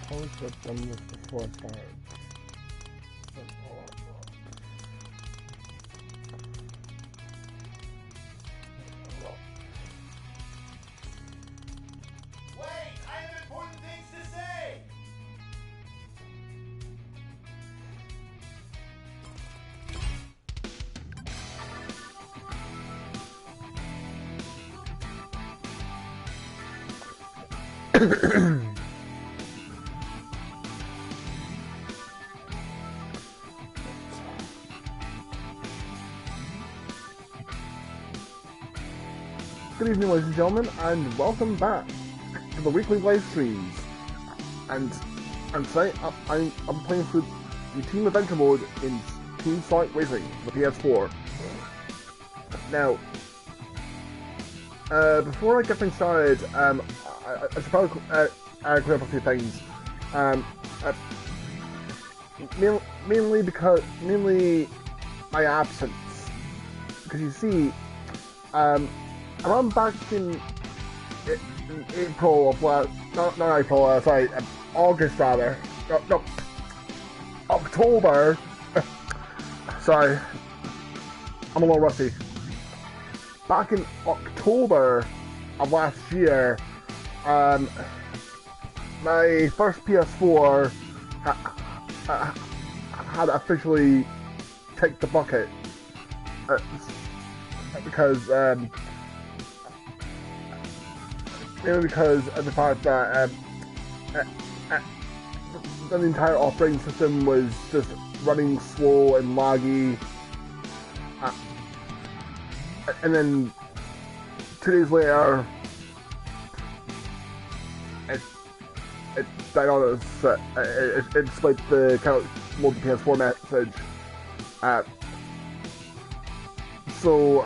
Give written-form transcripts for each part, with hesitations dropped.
Probably should have done this before I started. Wait! I have important things to say! Good evening, ladies and gentlemen, and welcome back to the weekly live streams. And tonight I'm playing through the Team Adventure mode in Team Sonic Racing, the PS4. Now, before I get things started, I should probably clear up a few things. Mainly my absence, because you see, around back in April of not April, sorry, August rather. No, October. Sorry, I'm a little rusty. Back in October of last year, my first PS4 had officially kicked the bucket because. Mainly because of the fact that the entire operating system was just running slow and laggy, and then 2 days later, it died on us. It displayed the cannot load the PS4 message. So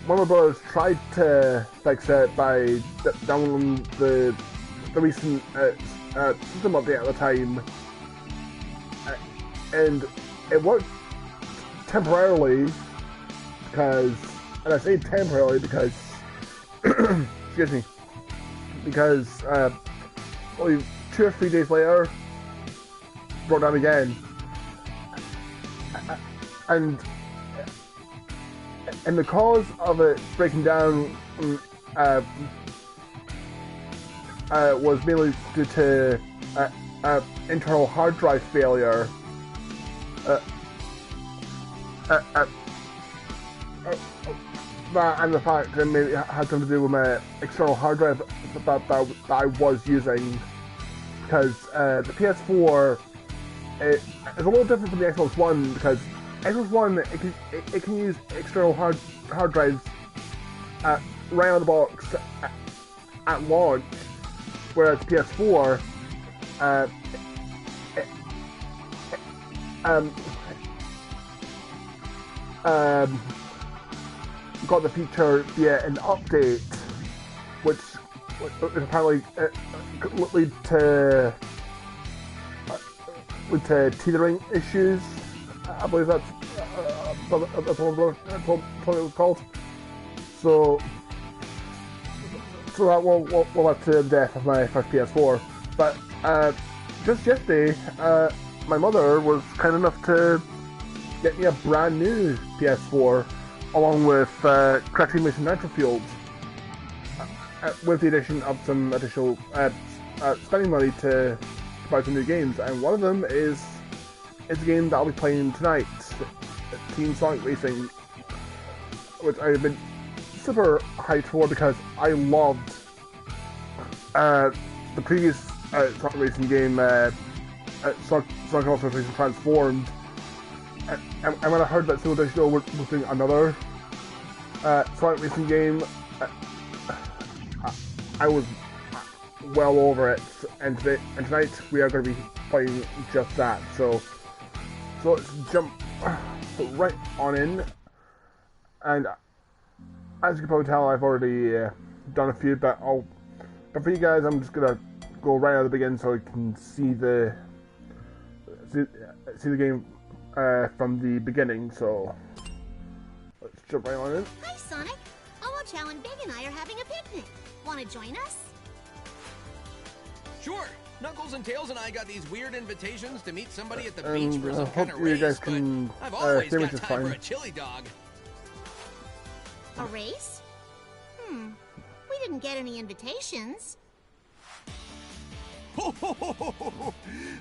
one of my brothers tried to fix it by downloading the recent system update at the time, and it worked temporarily because, and I say temporarily because, excuse me, because only 2 or 3 days later, broke down again, and the cause of it breaking down was mainly due to internal hard drive failure. That and the fact that maybe it had something to do with my external hard drive that I was using, because the PS4 is a little different from the Xbox One, because Xbox One, it can use external hard drives right out of the box at launch, whereas PS4 got the feature via an update, which apparently could lead to teethering issues. I believe that's what it was called. So that will lead to the death of my first PS4. But just yesterday, my mother was kind enough to get me a brand new PS4, along with correct English and natural fields, with the addition of some additional spending money to buy some new games. And one of them is a game that I'll be playing tonight, Team Sonic Racing, which I've been super hyped for because I loved the previous Sonic Racing game, Sonic Racing Transformed, and when I heard that Silver Digital was doing another Sonic Racing game, I was well over it, and tonight we are going to be playing just that. So let's jump right on in, and as you can probably tell, I've already done a few, but for you guys, I'm just gonna go right out of the beginning so you can see the game from the beginning. So let's jump right on in. Hi, Sonic. Owo Chow and Big and I are having a picnic. Want to join us? Sure. Knuckles and Tails and I got these weird invitations to meet somebody at the beach for And some kind hope of you race, guys but can I've always see got which is time for fine. a chili dog. A race? We didn't get any invitations. Ho, ho, ho, ho, ho.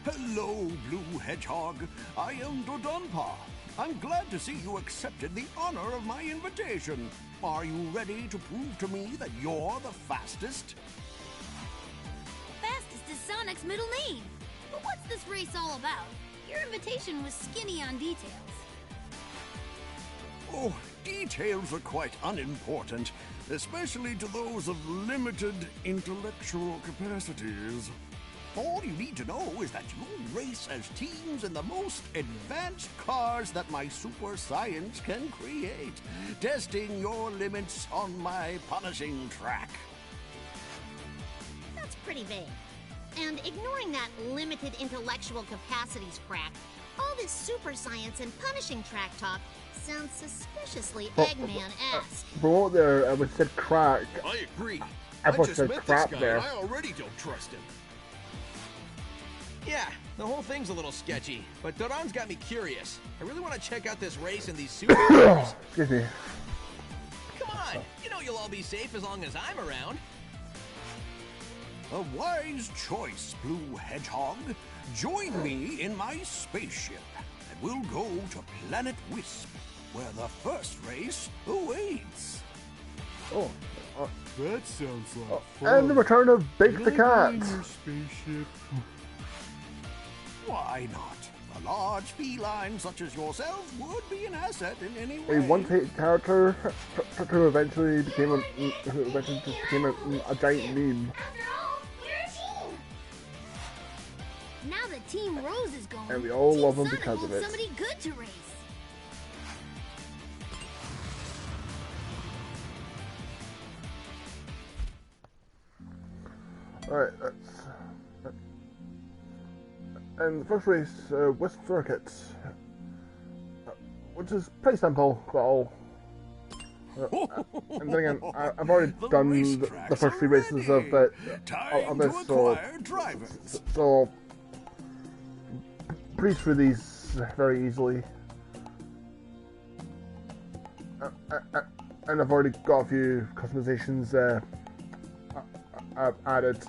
Hello, Blue Hedgehog. I am Dodonpa. I'm glad to see you accepted the honor of my invitation. Are you ready to prove to me that you're the fastest? Fastest is Sonic's middle name. But what's this race all about? Your invitation was skinny on details. Oh, details are quite unimportant, especially to those of limited intellectual capacities. All you need to know is that you race as teams in the most advanced cars that my super science can create, testing your limits on my punishing track. That's pretty vague. And ignoring that limited intellectual capacities crack, all this super science and punishing track talk sounds suspiciously Eggman-esque. Below there, I would said crack. I agree. I thought just said met crap this guy there. and I already don't trust him. Yeah, the whole thing's a little sketchy, but Doran's got me curious. I really want to check out this race and these supercars. Excuse me. Come on, you know you'll all be safe as long as I'm around. A wise choice, Blue Hedgehog. Join me in my spaceship, and we'll go to Planet Wisp, where the first race awaits. Oh. That sounds like And the return of Big the Can I Cat. be in your spaceship? Why not? A large feline such as yourself would be an asset in any way. A once-hate character who eventually became a giant meme. After all, we're a team. Now that Team Rose is gone, And we all Team love him Sonic because of wants it. somebody good to race. Alright, and the first race, Wisp Circuit, which is pretty simple, but I'll... and then again, I've already done the first three races of this, so breeze through these very easily. And I've already got a few customizations I've added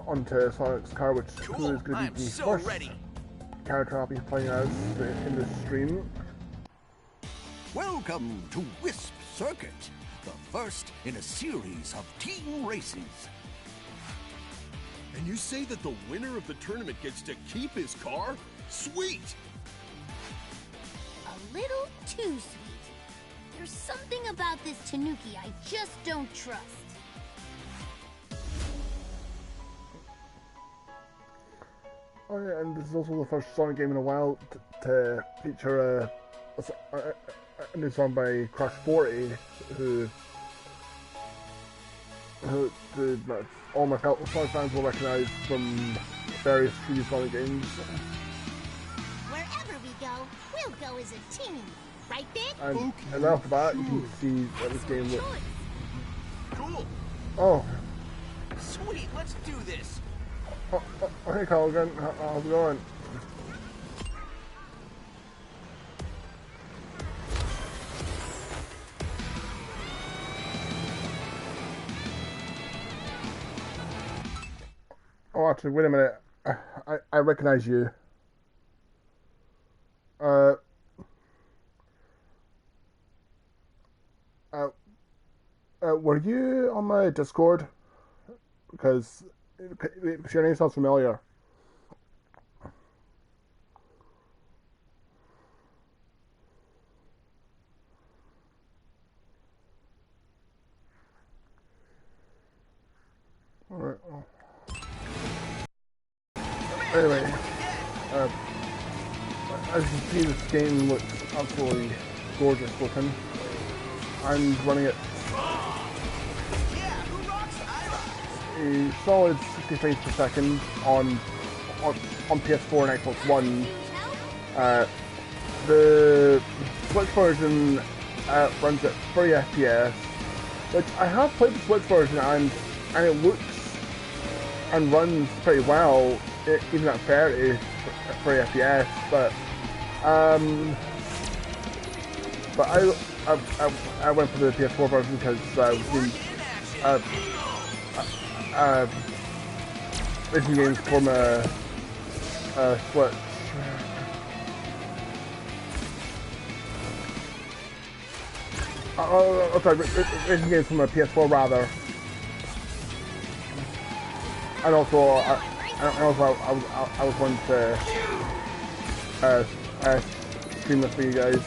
onto Sonic's car, which is going to be the first character I'll be playing as in this stream. Welcome to Wisp Circuit, the first in a series of team races. And you say that the winner of the tournament gets to keep his car? Sweet! A little too sweet. There's something about this Tanuki I just don't trust. Oh yeah, and this is also the first Sonic game in a while to feature a new song by Crush 40, who all my Sonic fans will recognise from various previous Sonic games. Wherever we go, we'll go as a team. Right, Big? And right off the bat, you can see that this game looks... Cool. Oh, Sweet, let's do this. oh hey Colgan, how's it going? Oh, actually, wait a minute. I recognize you. Were you on my Discord? Because your name sounds familiar. Alright. Anyway, as you can see, this game looks absolutely gorgeous looking. I'm running it a solid 60 frames per second on PS4 and Xbox One. The Switch version runs at 30 FPS, which I have played the Switch version and it looks and runs pretty well, even at 30 FPS. But I went for the PS4 version because racing games from a Switch. Oh, sorry, racing games from a PS4 rather. And also, I was wanting to stream this for you guys.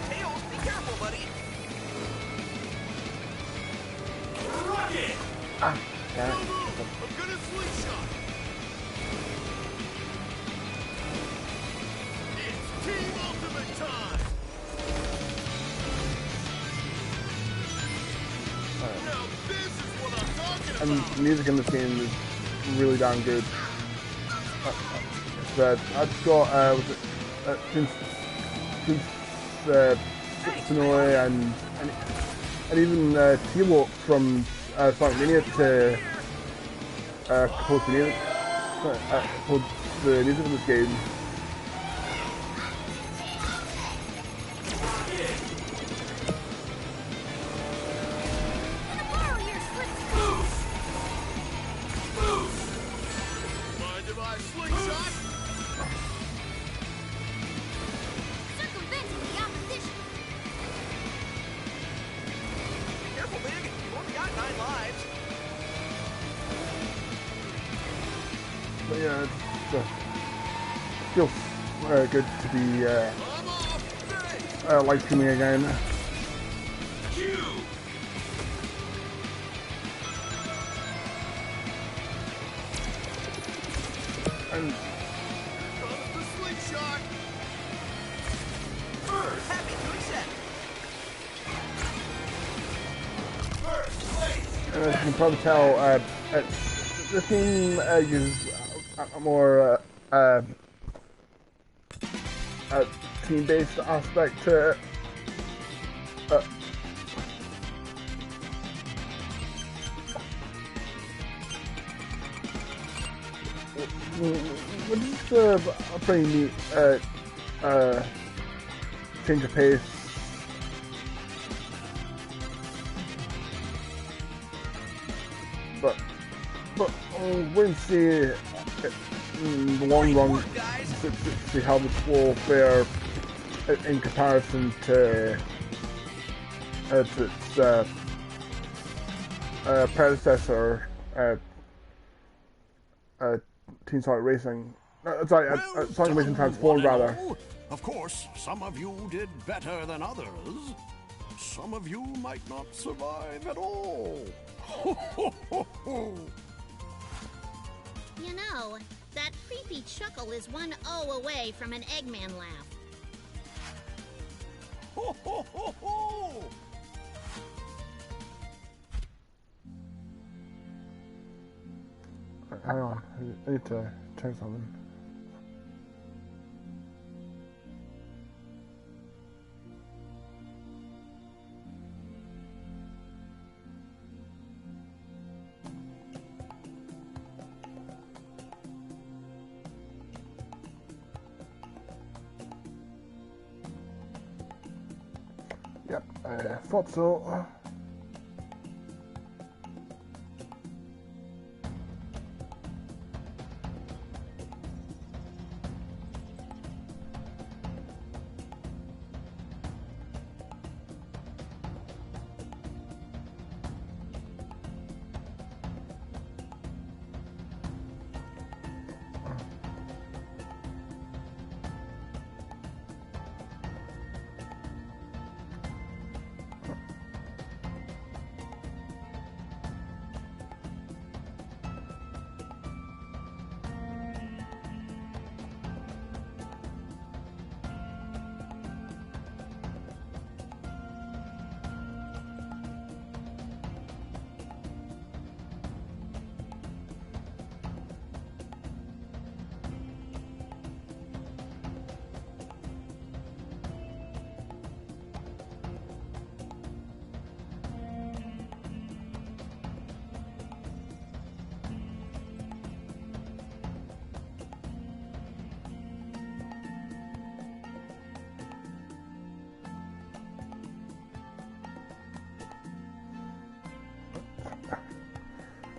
Tails, be careful, buddy. Ah, damn it. I'm gonna slingshot. It's Team Ultimate time. Now this is what I'm talking And about. the music in this game is really damn good. But I've got since Sonoe and even T-Walk from Sonic Mania to compose the music of this game. Borrow your slip Mind if I slingshot? circumventing the opposition. Careful, Big. You've only got 9 lives. But yeah, it feels good to be I'm off. live streaming again. And Comes the slingshot. Happy doing set. as you can probably tell, this game uses a more team-based aspect to it. Which is a pretty neat change of pace. But we'll see in the long run, see how this will fare in comparison to its predecessor, Team Sonic Racing. Sorry, Sonic Racing Transformed, rather. Of course, some of you did better than others. Some of you might not survive at all. You know, that creepy chuckle is one O away from an Eggman laugh. Hang on, I need to check something. Yep, I thought so.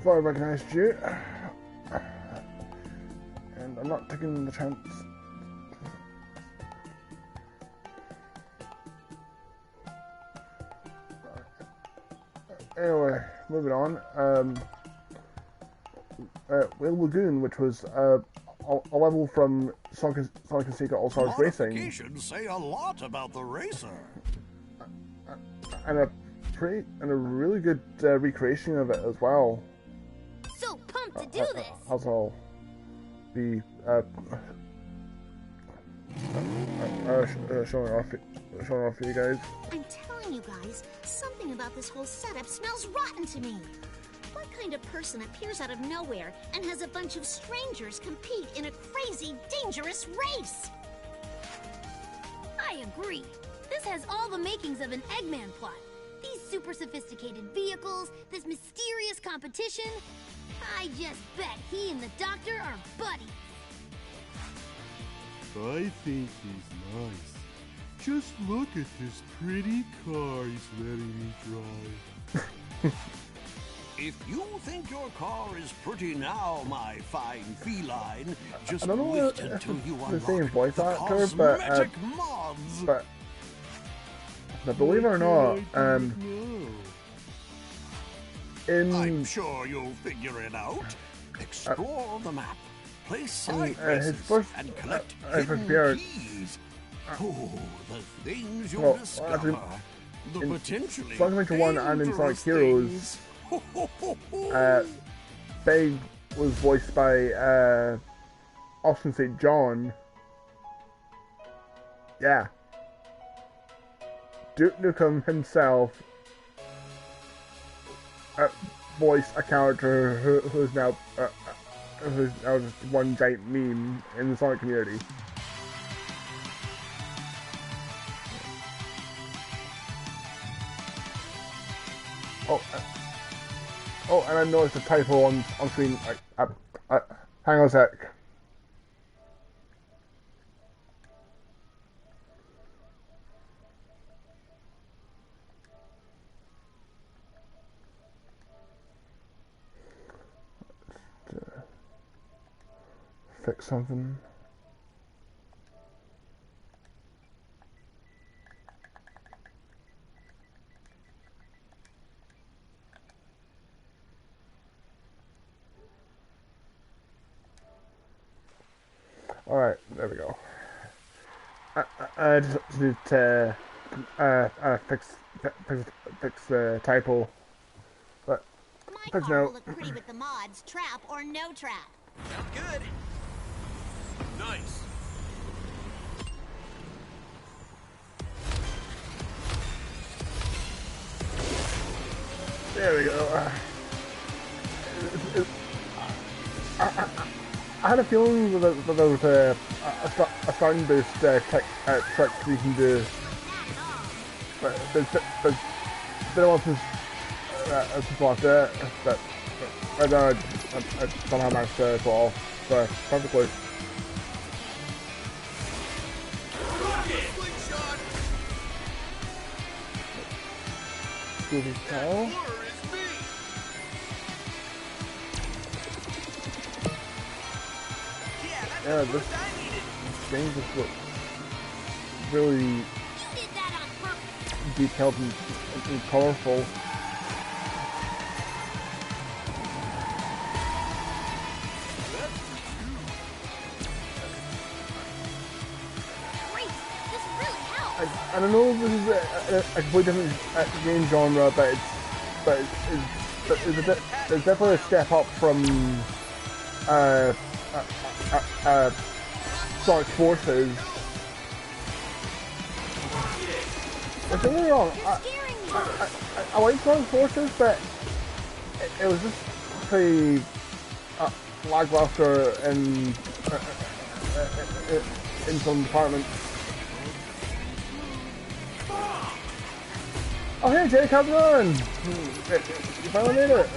thought I recognized you. And I'm not taking the chance. Anyway, moving on. Whale Lagoon, which was a level from Sonic and Sega All-Stars Racing. Modifications say a lot about the racer. And a really good recreation of it as well. So pumped to do this. As I'll be showing off for you guys. I'm telling you guys, something about this whole setup smells rotten to me. What kind of person appears out of nowhere and has a bunch of strangers compete in a crazy, dangerous race? I agree. This has all the makings of an Eggman plot. These super sophisticated vehicles, this mysterious competition. I just bet he and the doctor are buddies. I think he's nice. Just look at this pretty car he's letting me drive. If you think your car is pretty now, my fine feline, just I don't know wait if until you the same unlock voice the actor, cosmetic mods. but believe it or not, I'm sure you'll figure it out. Explore the map, play side races, his first and collect first hidden appearance. keys. Oh, the things you'll Well, discover. The in potentially Sonic Adventure 1 and in Sonic dangerous Heroes, things. Big was voiced by Austin St. John. Yeah. Duke Nukem himself voiced a character who's now just one giant meme in the Sonic community. Oh, and I noticed a typo on screen. Hang on a sec. Fix something. Alright, there we go. I just need to fix the typo. But My fix car now. will look pretty with the mods, trap or no trap. Sounds good. Nice. There we go. I had a feeling that there was a sound boost trick you can do, but there's been a while since I've it, but I somehow managed to pull off perfectly. Scooby Cow. Yeah, this game just looks really You did that on purpose. detailed and colorful. Great. This really helps. I don't know if this is a completely different game genre, but it's definitely a step up from Sonic Forces. Don't get me wrong, I like Sonic Forces, but it was just pretty lackluster in some departments. Oh hey Jake, how's it going? You finally made it.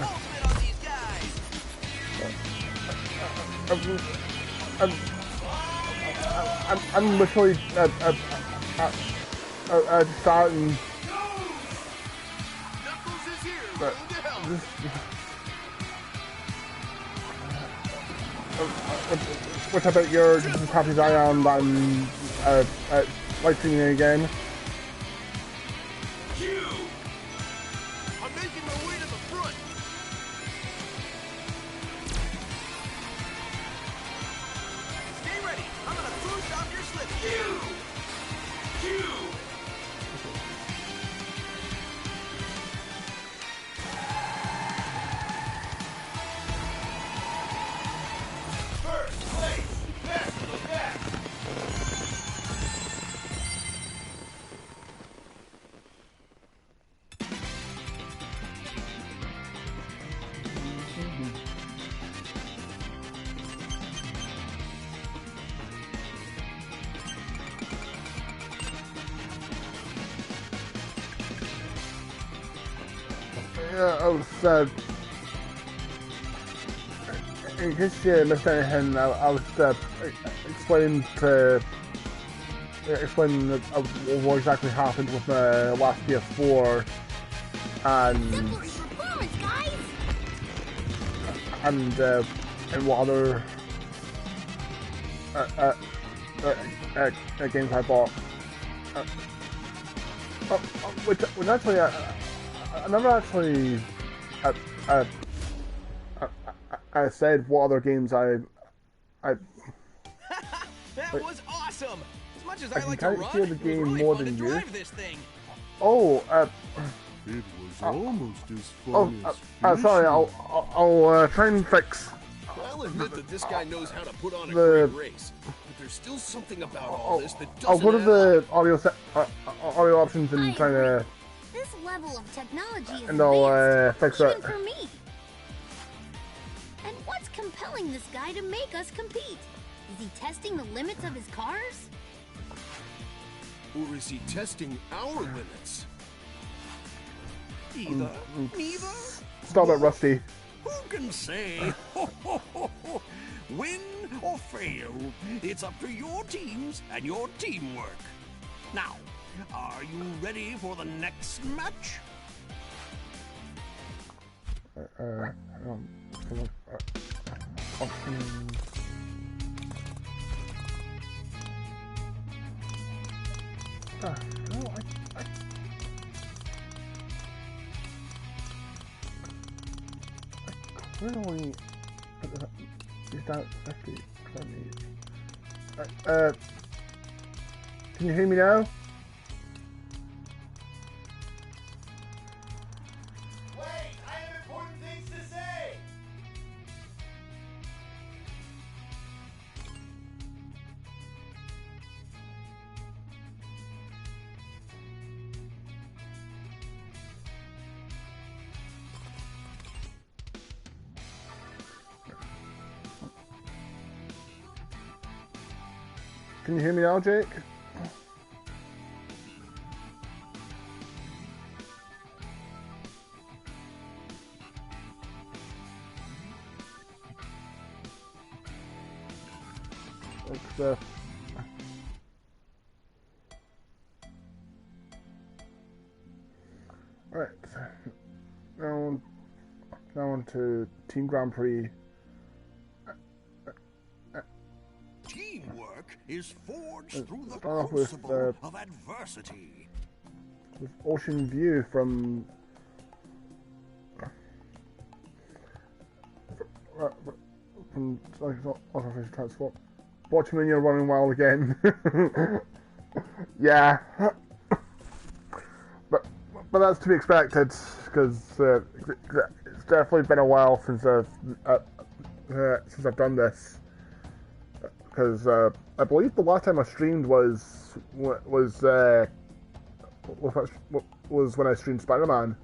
I'm literally starting. which I bet you're just as happy as I am that I'm live streaming again. I'm making my way to the front. Stay ready. I'm gonna boost off your slip. First place, best of the best. Yeah, I was, in case you missed anything, I was explaining what exactly happened with my last PS4 and Performance, guys! and what other games I bought. Which actually I never actually I said what other games I That was awesome. As much as I I like to can run, hear the it was game really more fun than to you. drive this thing. Oh, It was almost as fun as sorry. fishing. I'll try and fix I'll admit that this guy knows how to put on a The- great race. But there's still something about all this that I'll doesn't go to add the up. audio options I and try to This level of technology is and I'll advanced, fix even it. for me. And what's compelling this guy to make us compete? Is he testing the limits of his cars? Or is he testing our limits? Either. Neither. Stop it, Rusty. Who can say? Win or fail, it's up to your teams and your teamwork. Now, are you ready for the next match? Options. No, where do we is that 50, 20? Can you hear me now? Wait, I have important things to say. Can you hear me now, Jake? Except right. Now on to Team Grand Prix. Teamwork is forged through the Start off with, crucible of adversity. With Ocean View from transport. Watch when you're running wild again. Yeah, but that's to be expected because it's definitely been a while since I've done this. Because I believe the last time I streamed was when I streamed Spider-Man.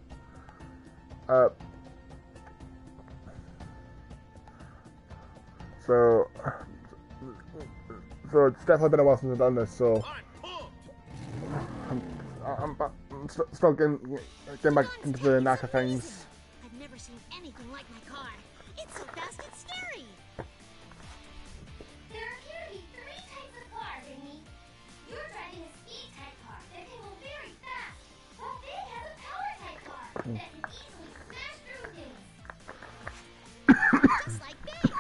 So it's definitely been a while since I've done this. So I'm still getting back into the knack of things. I've never seen anything like my car. It's so fast, it's scary. There appear to be 3 types of cars, Amy. You're driving a speed type car that can go very fast, while Big has a power type car that can easily smash through things. Just like Big.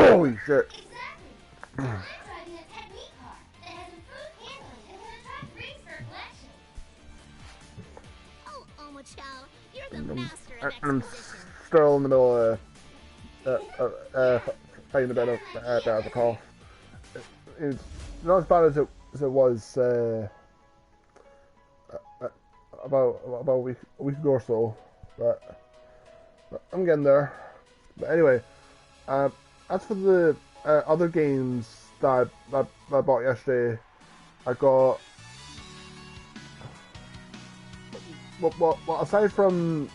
Holy shit. Exactly. I'm driving a technique car that has improved handling and can attract rings for collection. Oh, Omochao, you're the master of I'm exposition. still in the middle of fighting a bit of a cough. It's not as bad as it was about a week ago or so, but I'm getting there. But anyway, as for the other games that I bought yesterday, I got well aside from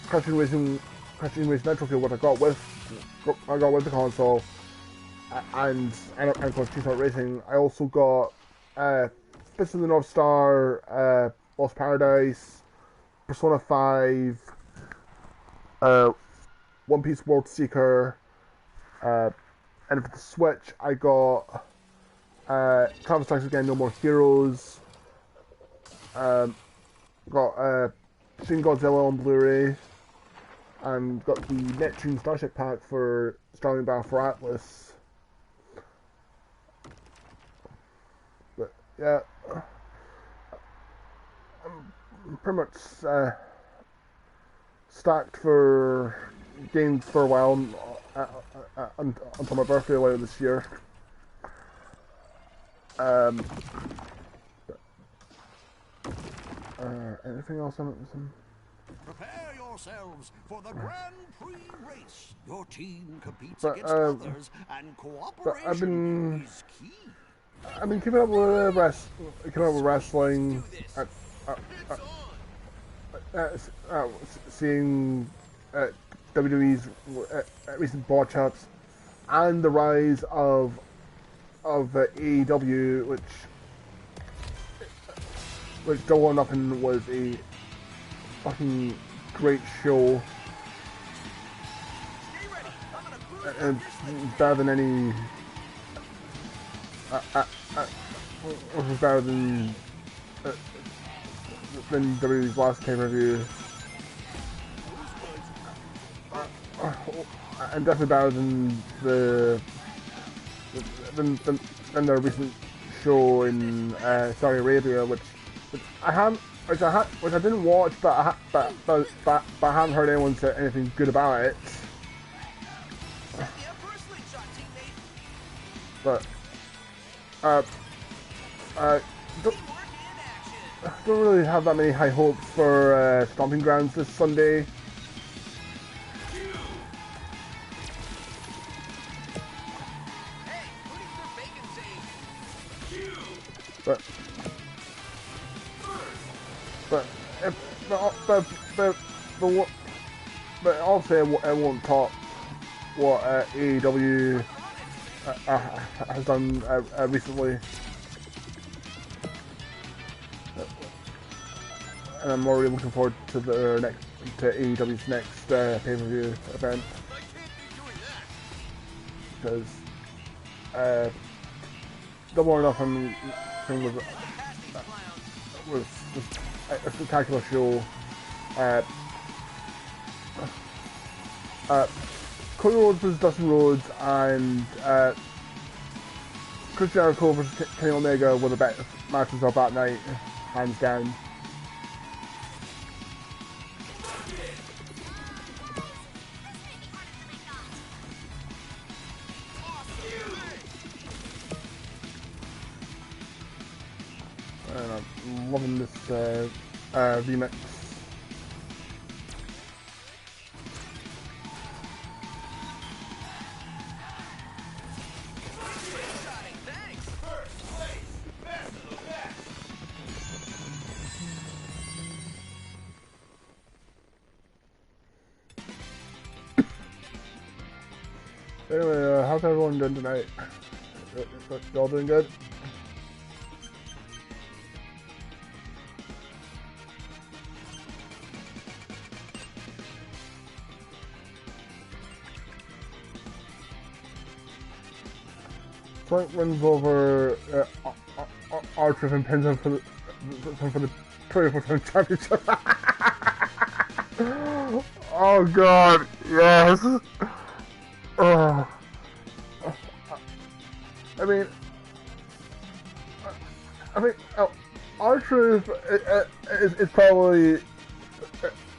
Crushing Racing Nitro Fuel, what I got with the console, and of course Street Fighter Racing, I also got Fist of the North Star, Lost Paradise, Persona 5, One Piece World Seeker, and for the Switch I got Travis Strikes Again, No More Heroes, got Shin Godzilla on Blu-ray, and got the Neptune Starship Pack for Starling Battle for Atlas. But yeah, I'm pretty much stacked for games for a while until my birthday later this year. Anything else I'm missing? Prepare yourselves for the Grand Prix race. Your team competes But, against others, and cooperation is key. I've been keeping up with wrestling, seeing WWE's recent botch-ups, and the rise of AEW, which Double or Nothing was a fucking great show, and better than any. Was better than WWE's last pay-per-view, and definitely better than their recent show in Saudi Arabia, which I didn't watch, but I haven't heard anyone say anything good about it. But don't really have that many high hopes for Stomping Grounds this Sunday. But obviously it won't top what AEW has done recently, and I'm already looking forward to AEW's next pay-per-view event, because Double or Nothing was a spectacular show. Cody Rhodes versus Dustin Rhodes and Chris Jericho versus Kenny Omega were the best matches of that night, hands down. And I'm loving this remix. Anyway, how's everyone doing tonight? Y'all doing good? Frank wins over R-Trip and pins him for the 24/7 championship. Oh god, yes. Uh, I mean, our truth is probably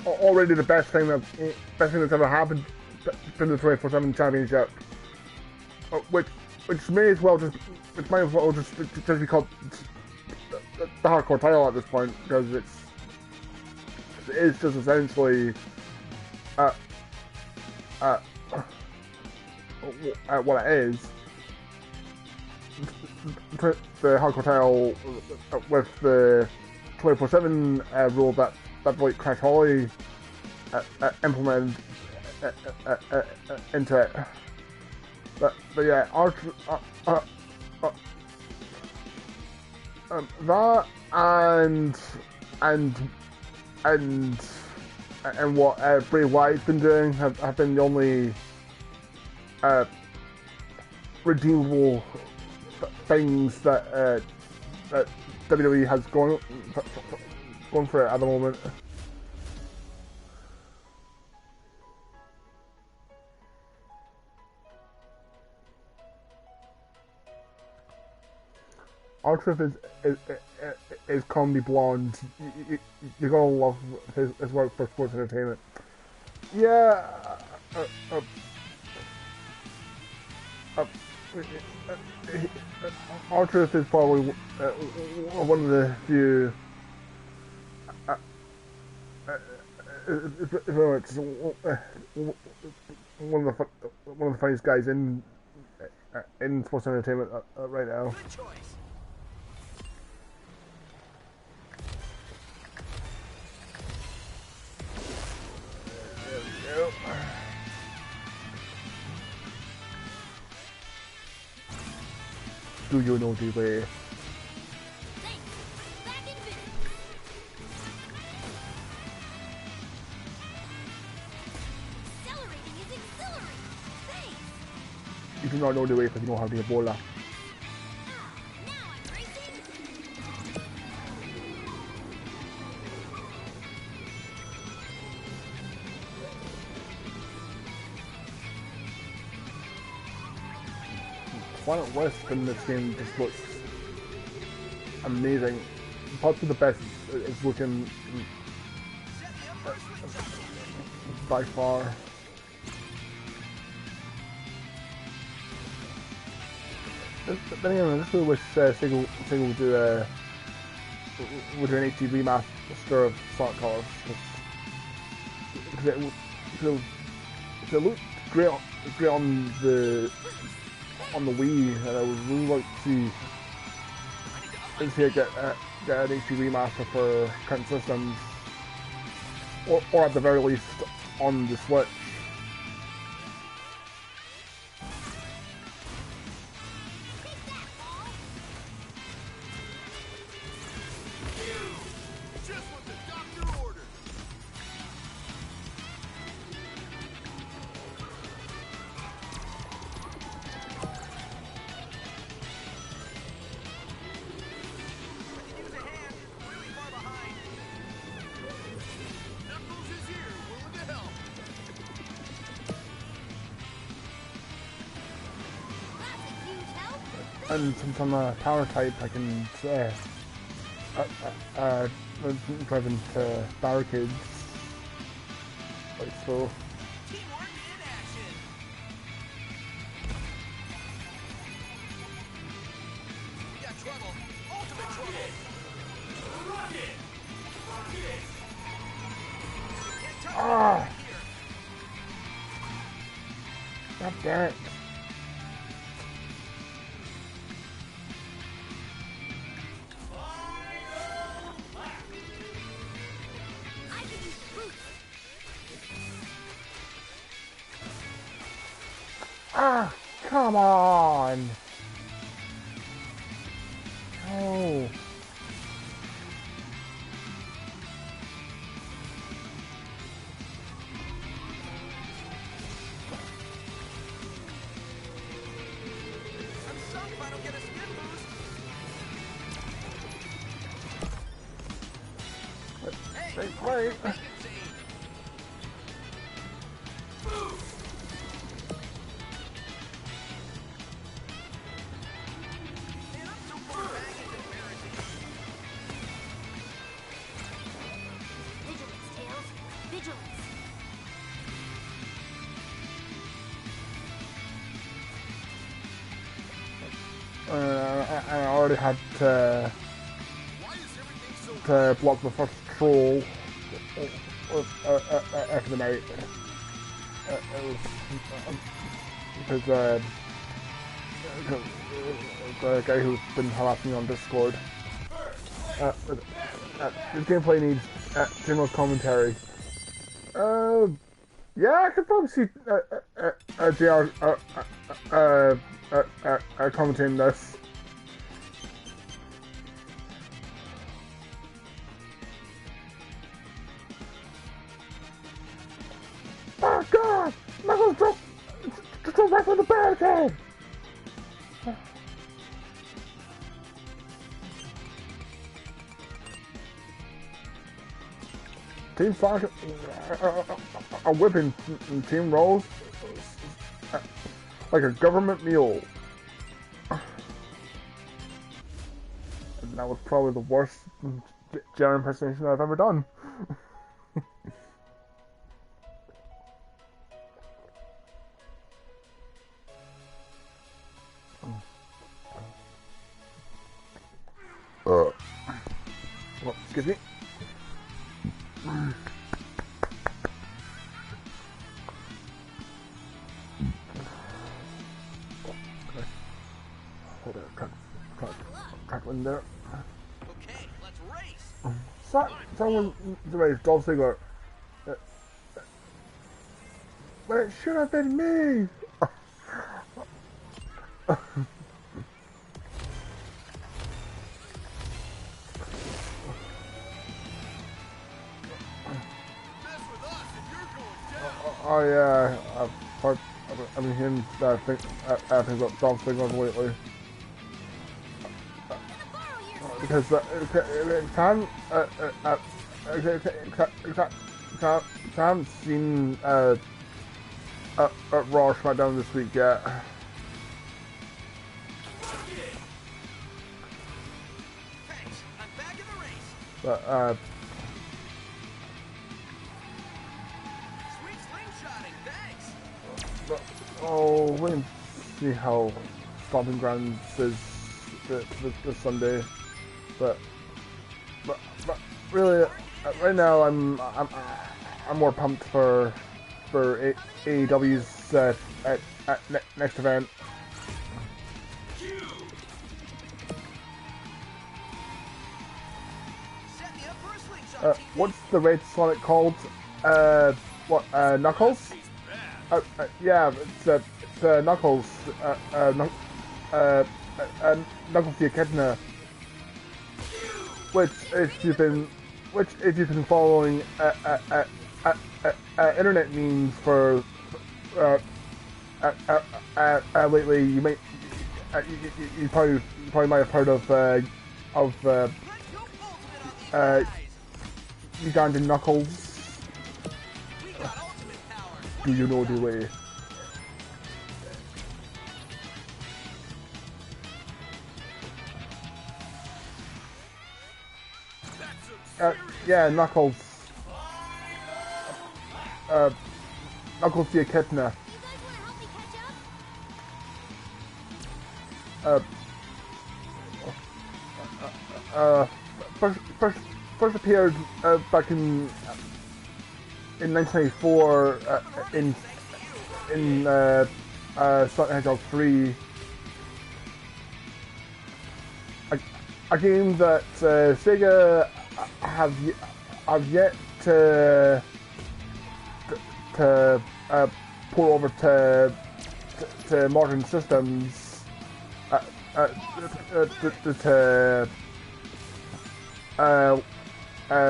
already the best thing that's ever happened to the 24/7 championship, which may as well just be called the hardcore title at this point, because it's just essentially what it is. The hardcore title with the 24/7 rule that like Crash Holly implemented into it. But yeah, that and what Bray Wyatt's been doing have been the only redeemable things that WWE has going for it at the moment. Our truth is Comedy Blonde. You're gonna love his work for sports entertainment. Yeah. Our truth is probably one of the few. It's one of the funniest guys in sports entertainment right now. Good choice. There we go. Do you know the way? You do not know the way because you know how to Ebola. Planet West in this game just looks amazing. Possibly the best it's looking by far. Then again, I just really wish Sega would do an HD remaster of Sonic Colors, because it looked great on the Wii, and I would really like to see it get an HD remaster for current systems, or at the very least on the Switch. And since I'm a power type, I can drive into barricades like so. Teamwork in action. We got trouble. Ultimate trouble. Rocket! Rocket! Can't touch Ah! it here. God damn it. Ah, come on! Oh. I'm sorry if I don't get a spin boost. Hey, Wait. vacancy. I already had to block the first troll after the night. It was because the guy who's been harassing me on Discord. This gameplay needs general commentary. Yeah, I could probably see JR commenting this. Oh God! Knuckles just right from the barricade! Team Flash are whipping Team Rose like a government mule. And that was probably the worst Jerry impersonation I've ever done. Oh, excuse me. Hold it, cut in there. Okay, let's race. Someone raised Dolph Ziggler. But it should have been me. Oh yeah, I've been hearing things about Dolph Ziggler lately. Because Sam haven't seen Raw or SmackDown this week yet. Thanks, I'm back in the race. But Sweet slingshotting, thanks. oh, wait and see how Stomping Grounds is this Sunday. But really, right now I'm more pumped for AEW's next event. Set me up for a slingshot. What's the Red Sonic called? Knuckles? Yeah, it's Knuckles. Knuckles the Echidna. Which, if you've been following internet memes for lately, you probably might have heard of Ugandan Knuckles. Do you know the way? Yeah, Knuckles. Knuckles the Echidna. First appeared back in 1994 in Sonic the Hedgehog 3. A game that Sega have yet to port over to modern systems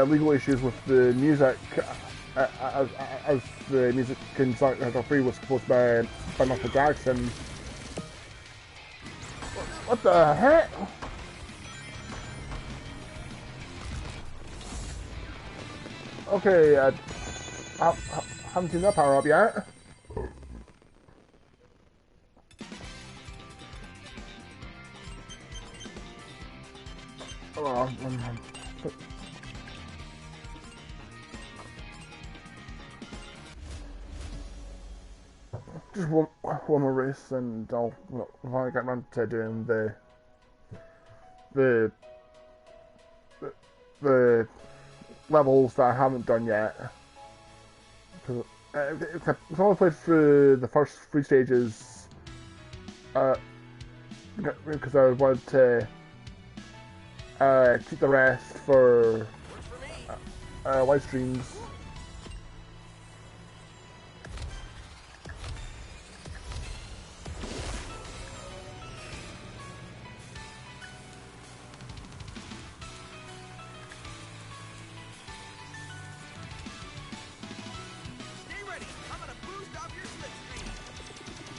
legal issues with the music, as the music in Sonic the Hedgehog 3 was composed by Michael Jackson. What the heck? Okay, I haven't seen that power up yet. Oh, just one more race, and I'll finally get around to doing the the the levels that I haven't done yet. It's only played through the first 3 stages because I wanted to keep the rest for live streams.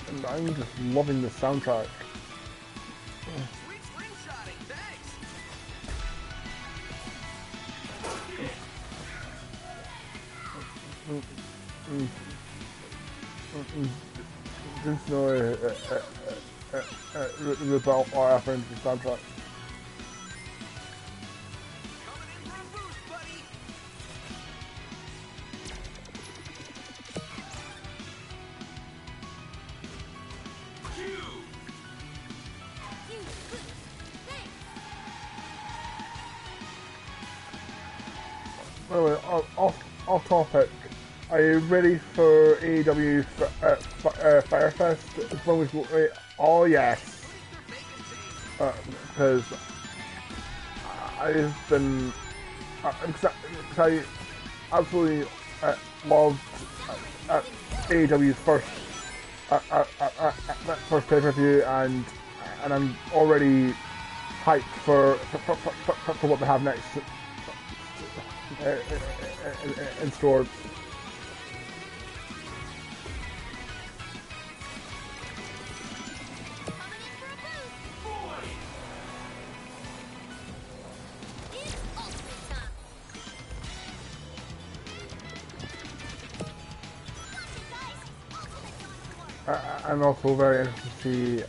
And I'm just loving the soundtrack. Sweet slingshotting, thanks. Didn't know about our friends the soundtrack. Coming in for a boost, buddy. Anyway, off topic. Are you ready for AEW Firefest? It's when we oh yes, because I've been because I absolutely loved AEW's first pay-per-view, and I'm already hyped for what they have next in store. I'm also very interested to see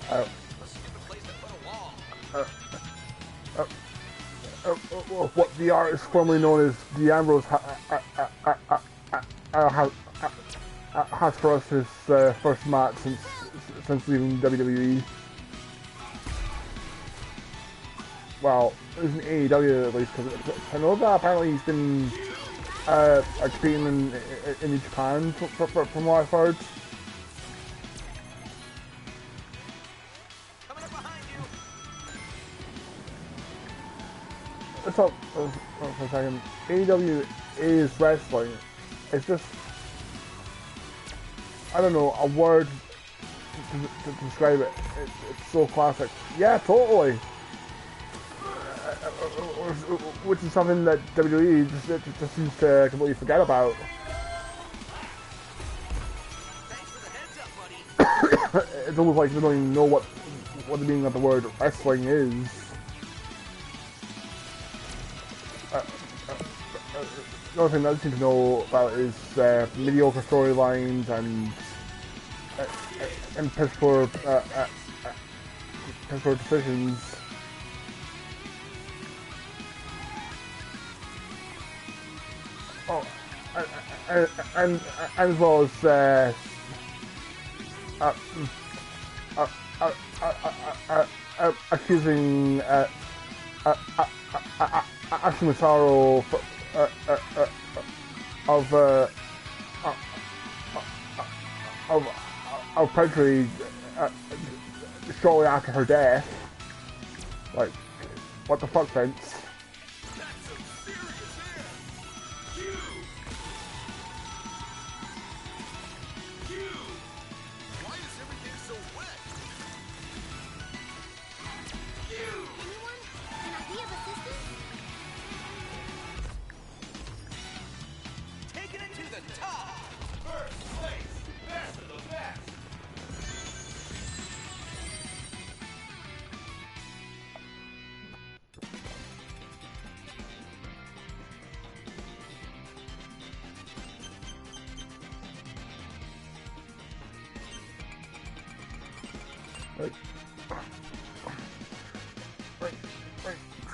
what the artist formerly known as D'Ambrose has for us his first match since leaving WWE. Well, it was in AEW at least, because I know that apparently he's been competing in New Japan from what I've heard. Let's talk for a second. AEW is wrestling. It's just, I don't know, a word to describe it. It's so classic. Yeah, totally. Which is something that WWE just seems to completely forget about. It's almost like they don't even know what the meaning of the word wrestling is. The other thing that I seem to know about is mediocre storylines and piss poor decisions. Oh, and as well as accusing Ashley Massaro of perjury shortly after her death. Like, what the fuck, Vince?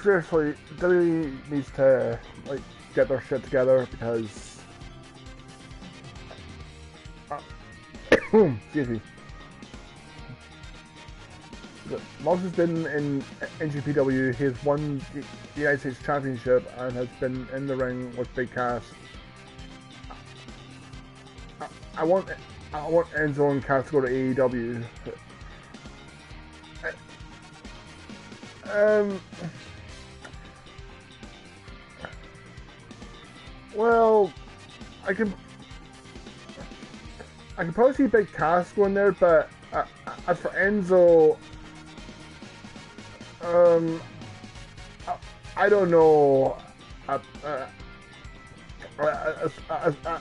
Seriously, WWE needs to get their shit together because excuse me, Mox has been in NGPW. He has won the United States Championship and has been in the ring with Big Cass. I want Enzo and Cass to go to AEW. Well, I can probably see Big Cass going there, but as for Enzo, I don't know.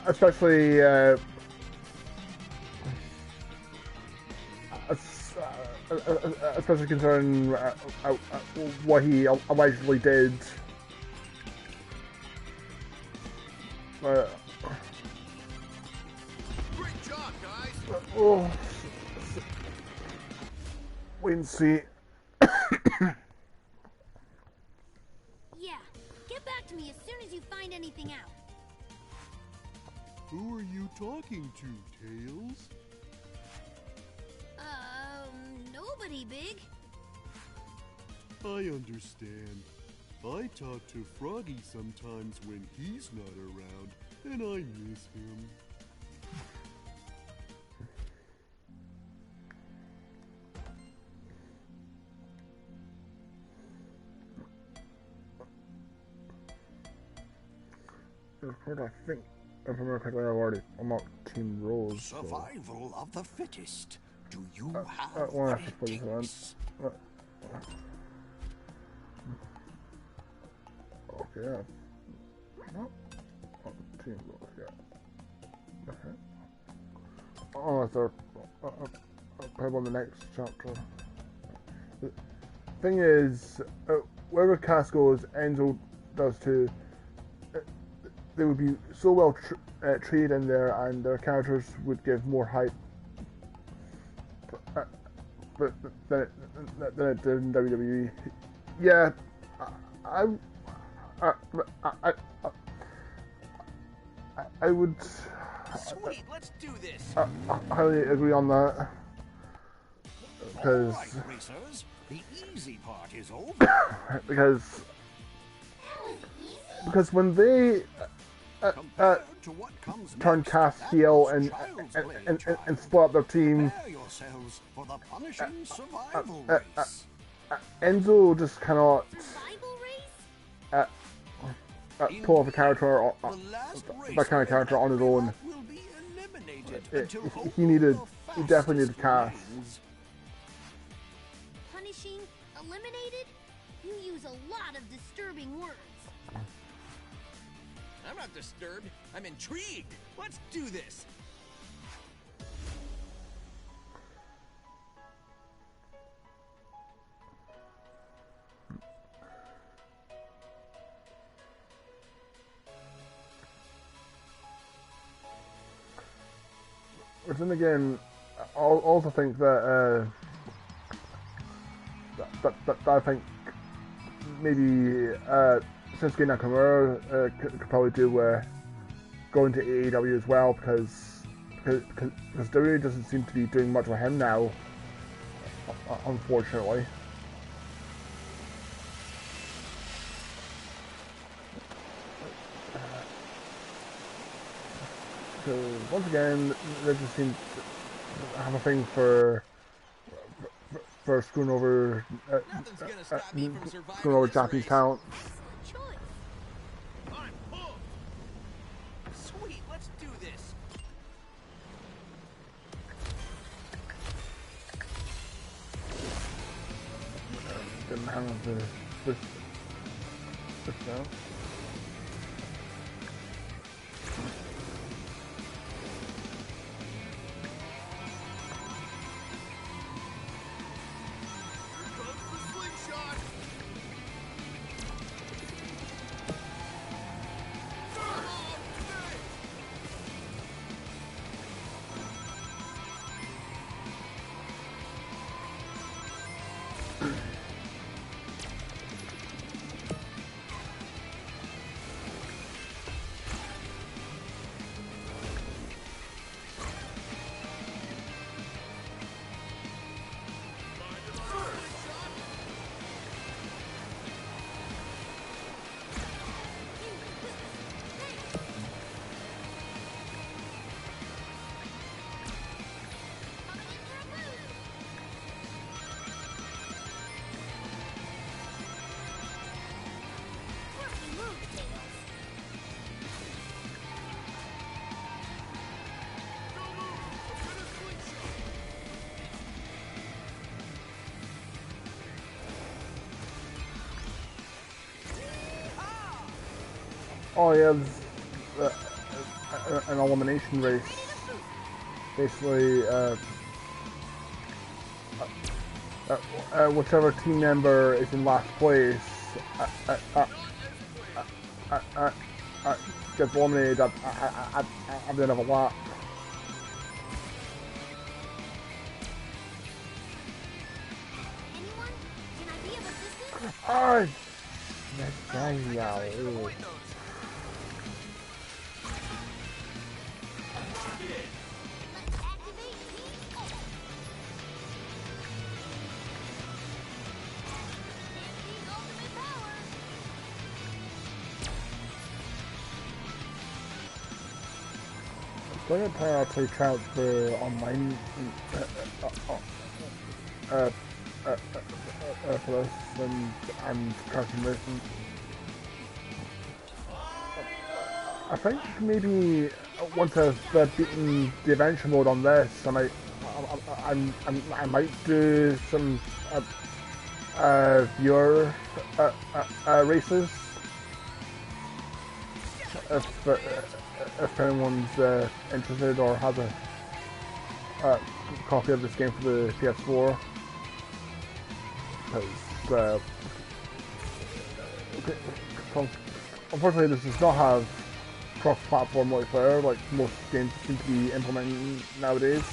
Especially especially concerning what he allegedly did. Great job, guys. Oh, wait and see. Yeah, get back to me as soon as you find anything out. Who are you talking to, Tails? Nobody, Big. I understand. I talk to Froggy sometimes when he's not around, and I miss him. I think, if I remember correctly, I've already unlocked Team Rose. Survival of the fittest. Do you have well, what I it suppose takes? Okay, yeah. No. Oh, Team Rose, yeah. Okay. Oh, is there probably on the next chapter? The thing is, wherever Cass goes, Enzo does too. They would be so well treated in there, and their characters would give more hype than it did in WWE. Yeah, I would. Sweet, let's do this. Highly agree on that. Because. All right, racers, the easy part is over. because when they To what comes turn next, Cass that heel was and child's play time. split up their team, Prepare yourselves for the punishing survival race. Enzo just cannot Survival race? pull off a character, The last that kind of character on his own. will be eliminated until He definitely needed Cass. Punishing? Eliminated? You use a lot of disturbing words. I'm not disturbed. I'm intrigued. Let's do this. But then again, I also think that I think maybe Shinsuke Nakamura could probably do going to AEW as well, because WWE doesn't seem to be doing much with him now, unfortunately. So once again, they just seem to have a thing for screwing over Japanese talent. Choice. I'm pumped. Sweet, let's do this. Didn't have this now. Oh yeah, an elimination race. Basically, whichever team member is in last place gets eliminated at the end of a lap. Anyone? Can I be of assistance? Ah, Let's activate Team Ult. Empty ultimate power. going to actually try out the online for this and crashing racing. I think maybe once I've beaten the adventure mode on this, I might do some viewer races if anyone's interested or has a copy of this game for the PS4. Because unfortunately, this does not have cross-platform multiplayer like most games seem to be implementing nowadays,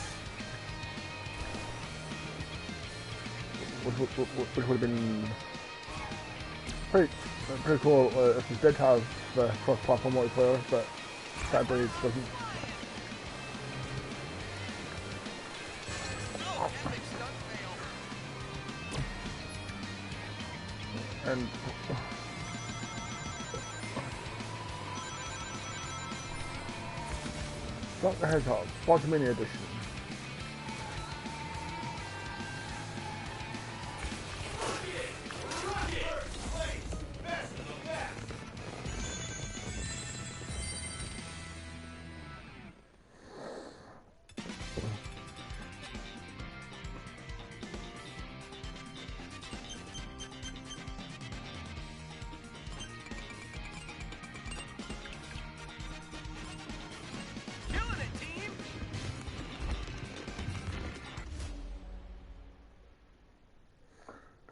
which would have been pretty cool if it did have the cross-platform multiplayer, but sadly it doesn't. And Sonic the Hedgehog, Quantumania Edition.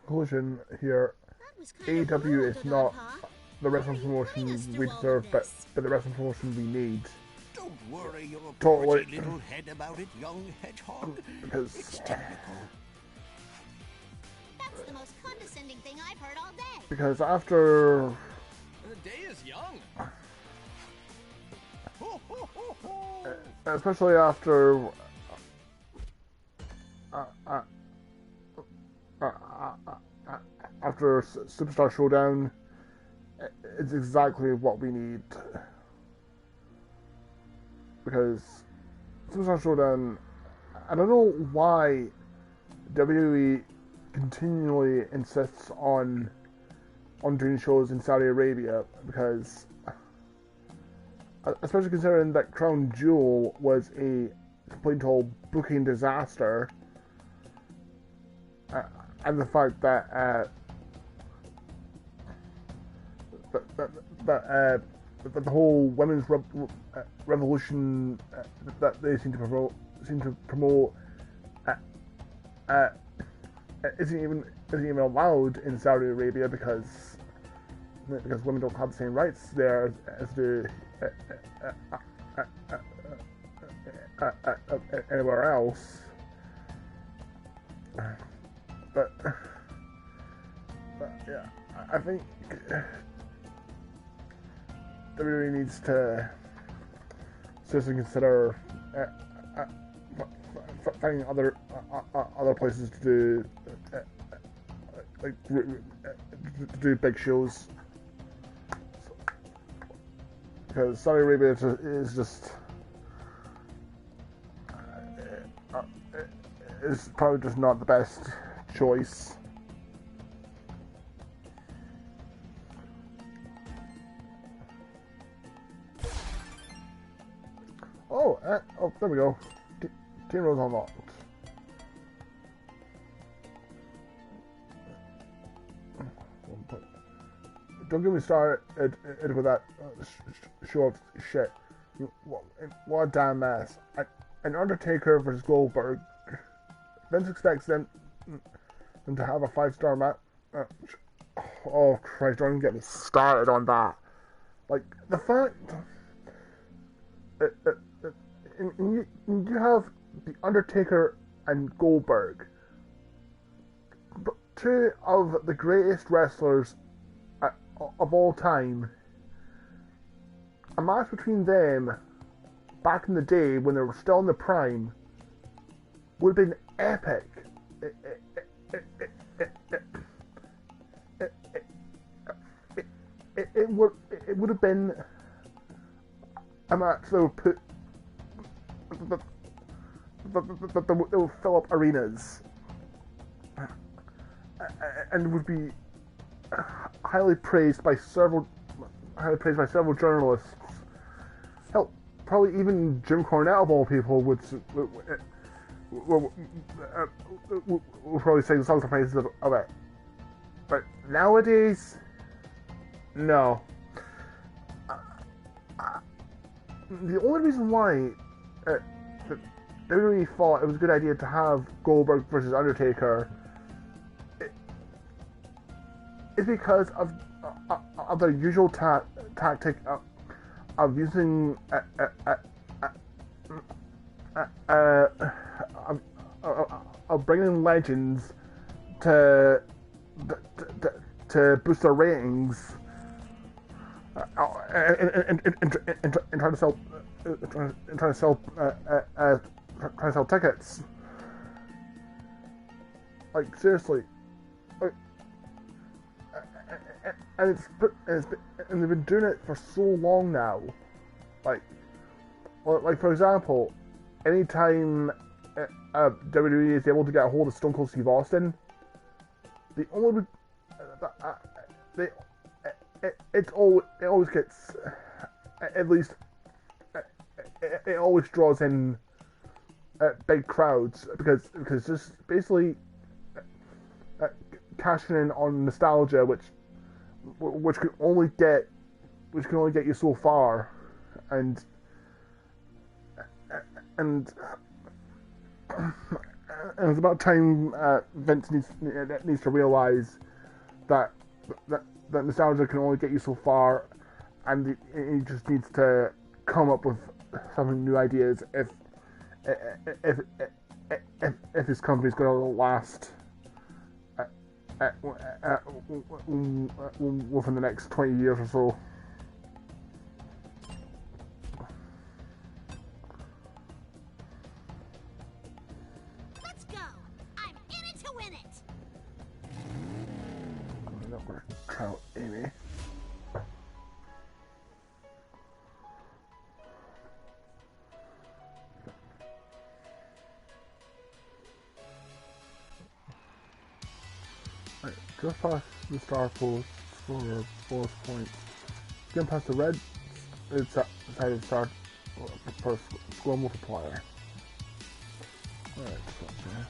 Conclusion here, AEW is not the wrestling promotion we deserve, but the wrestling promotion we need. Don't worry your Totally. pretty little head about it, young hedgehog. Because It's typical. That's the most condescending thing I've heard all day. because after The day is young. especially after after Superstar Showdown, it's exactly what we need. Because Superstar Showdown, I don't know why WWE continually insists on doing shows in Saudi Arabia, because especially considering that Crown Jewel was a complete total booking disaster, and the fact that the whole women's revolution that they seem to promote isn't even allowed in Saudi Arabia because women don't have the same rights there as do anywhere else. But yeah, I think WWE needs to seriously consider finding other places to do to do big shows, because Saudi Arabia is just is probably just not the best choice. Oh, there we go. Team Rose unlocked. don't get me started with that show of shit. What a damn mess. An Undertaker versus Goldberg. Vince expects them to have a 5-star match. Oh Christ! Don't even get me started on that. Like the fact, you have the Undertaker and Goldberg, two of the greatest wrestlers of all time. A match between them back in the day when they were still in the prime would have been epic. It would have been a match that would put that would fill up arenas and would be highly praised by several journalists. Hell, probably even Jim Cornette of all people would probably say the songs and praises of it. But nowadays, no. The only reason why WWE thought it was a good idea to have Goldberg versus Undertaker is because of their usual tactic of using of bringing legends to boost their ratings and trying to sell tickets. Like seriously, like, and they've been doing it for so long now. Like for example, anytime WWE is able to get a hold of Stone Cold Steve Austin, it always gets, at least it always draws in big crowds because just basically cashing in on nostalgia, which can only get you so far, and it's about time Vince needs to realize that nostalgia can only get you so far, and he just needs to come up with some new ideas if his company's going to last within the next 20 years or so. Let's go! I'm in it to win it! I'm not going to try out Amy. Right, just past the star post for bonus points. Getting past the red side of the star for score multiplier. Alright, okay.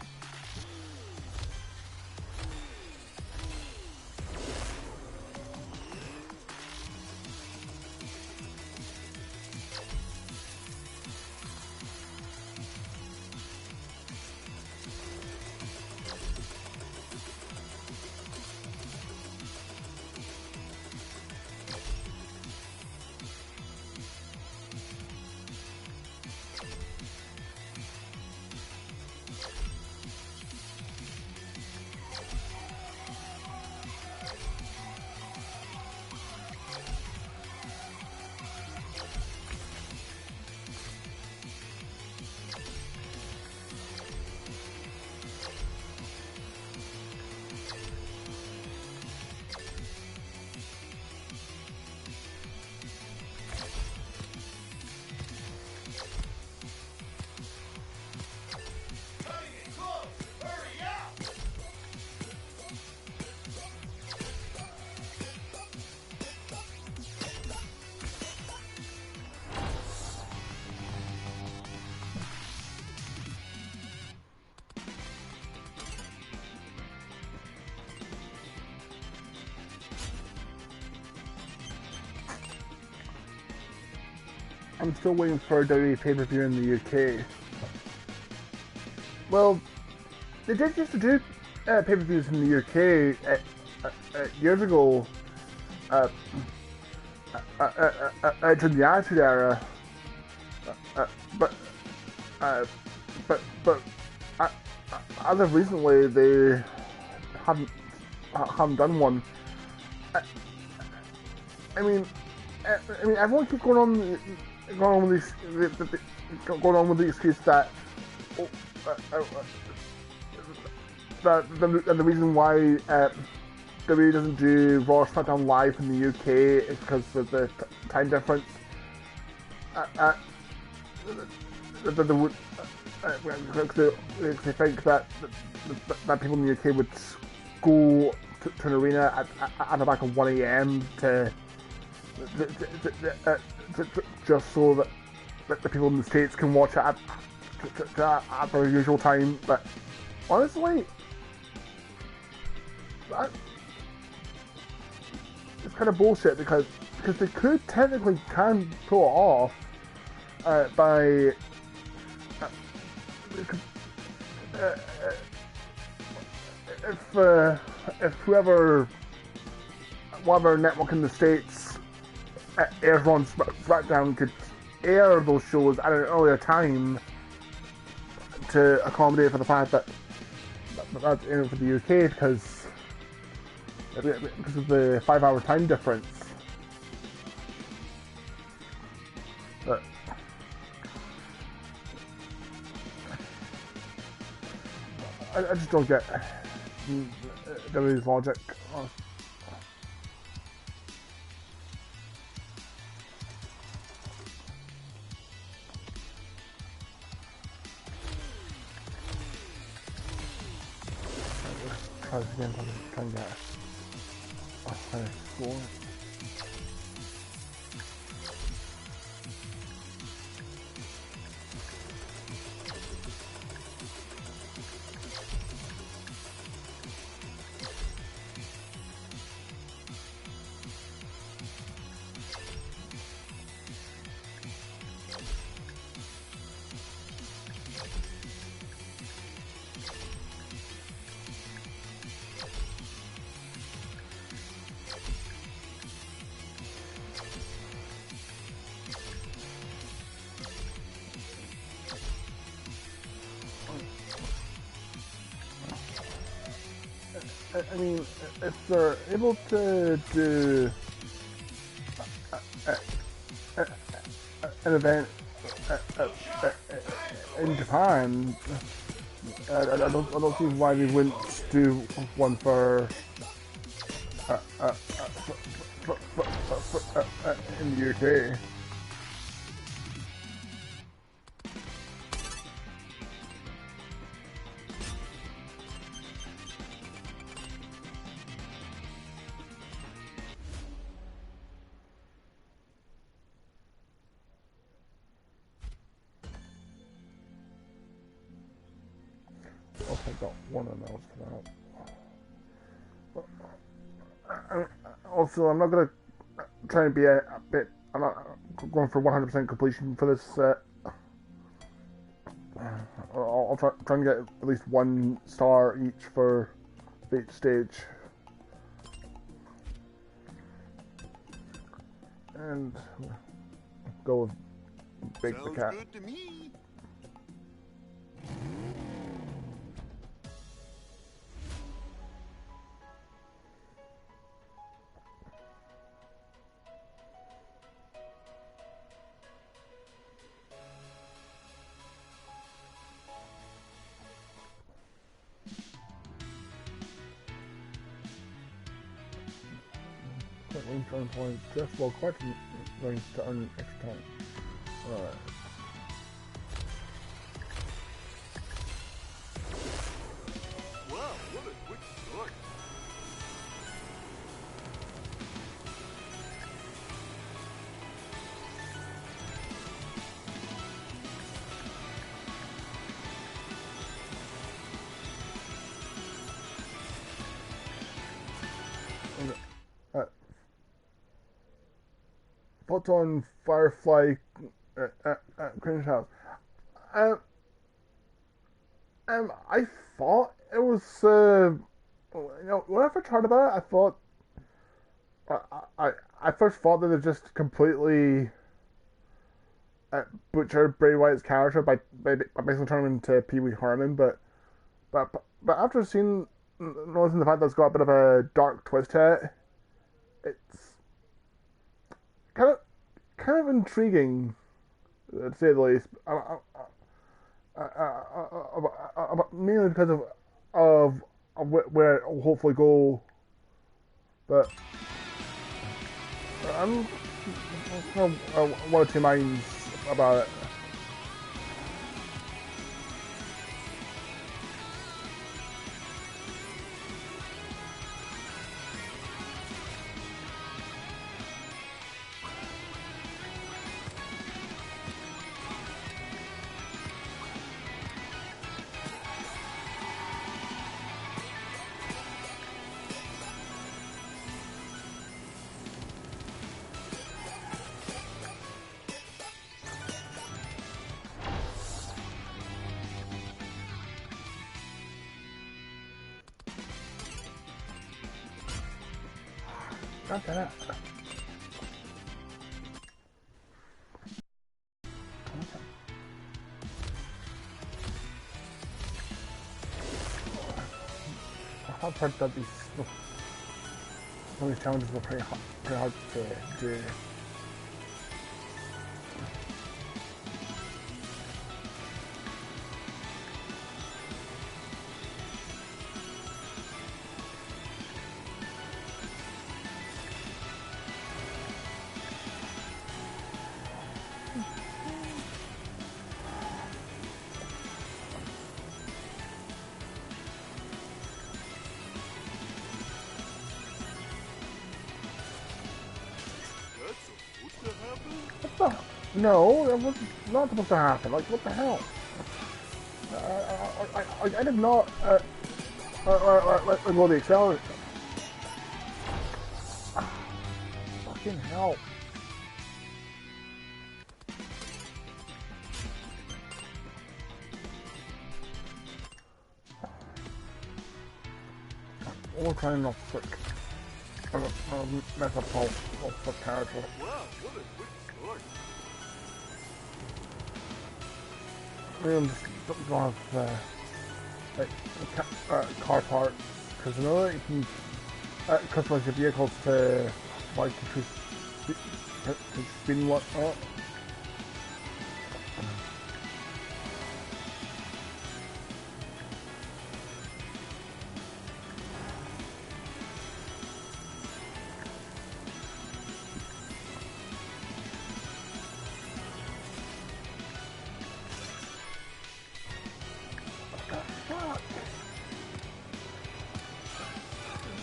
I'm still waiting for a WWE pay-per-view in the UK. Well, they did used to do pay-per-views in the UK years ago, during the Attitude Era, but as of recently, they haven't done one. I mean, everyone keeps going on with the excuse that the reason why WWE doesn't do Raw SmackDown Live in the UK is because of the time difference. They think that people in the UK would go to an arena at the back of 1 a.m. just so that the people in the States can watch it at their usual time. But honestly, it's kind of bullshit because they could technically can pull it off by if whatever network in the States airs on SmackDown could air those shows at an earlier time to accommodate for the fact that that's in for the UK because of the 5-hour time difference. But I just don't get WWE's logic. Try this again, try and get a higher score. I mean, if they're able to do an event in Japan, I don't see why they wouldn't do one for in the UK. I got one of those for that. Also, I'm not going to try and be a bit... I'm not going for 100% completion for this. I'll try and get at least 1 star each for each stage. And go with Big the Cat. Good to me. Turn points just while collecting going to earn extra time. Alright. Wow, what a quick start. Photon Firefly Cringe House. I thought it was, when I first heard about it, I thought, I first thought that it just completely butchered Bray Wyatt's character by basically turning him into Pee Wee Herman, but after seeing, noticing the fact that it's got a bit of a dark twist to it, it's kind of intriguing, to say the least. Mainly because of where it will hopefully go, but I'm one or two minds about it. God damn it. I've heard that some of these challenges were pretty hard to do. No, that was not supposed to happen. Like, what the hell? I did not let go of the accelerator. Fucking hell. We're trying not to click. I'll mess up all the character. Wow, what a quick start. I'm just going to have car parts, because you know that you can customize your vehicles to like to spin and whatnot.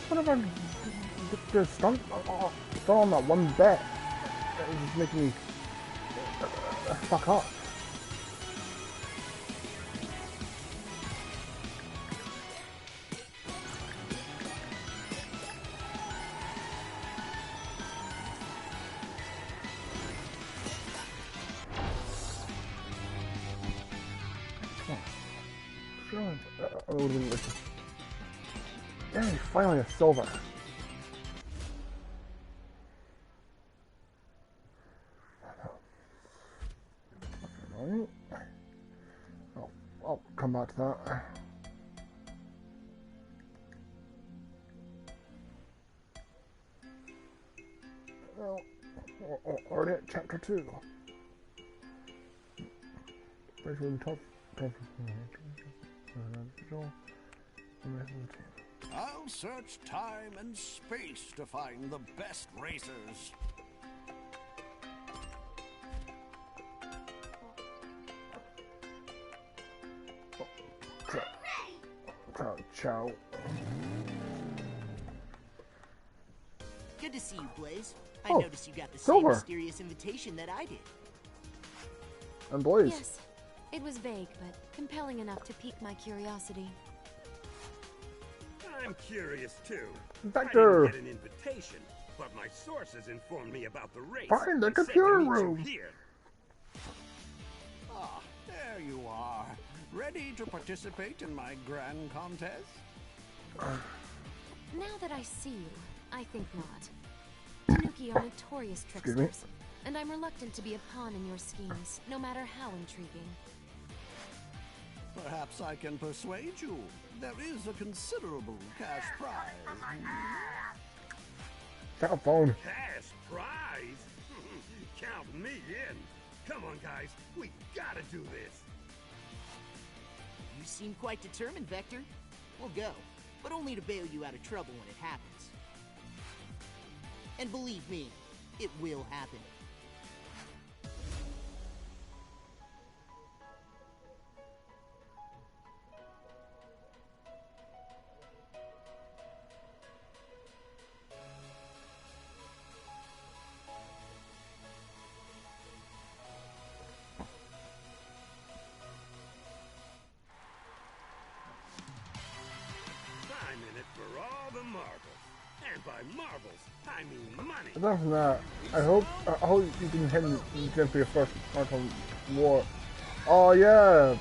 Whenever the stunt on that one bit, it was just making me fuck up. Yay, finally a silver. Right. I'll come back to that. Well, already at chapter 2. Basically, the top. I'll search time and space to find the best racers. Ciao. Good to see you, Blaze. I Oh, noticed you got the Silver. same mysterious invitation that I did. And Blaze. Yes, it was vague, but compelling enough to pique my curiosity. I'm curious too. Vector. I didn't get an invitation, but my sources informed me about the race. Find the and said to computer meet you room. here. Ah, there you are. Ready to participate in my grand contest? Now that I see you, I think not. Tanuki are notorious tricksters, and I'm reluctant to be a pawn in your schemes, no matter how intriguing. Perhaps I can persuade you. There is a considerable cash prize. Cell phone. Cash prize? Count me in. Come on, guys. We gotta do this. You seem quite determined, Vector. We'll go, but only to bail you out of trouble when it happens. And believe me, it will happen. I'm in it for all the marbles. And by marbles, I mean money. Other than that, I hope you can hit the gym for your first Mortal War. Oh yeah.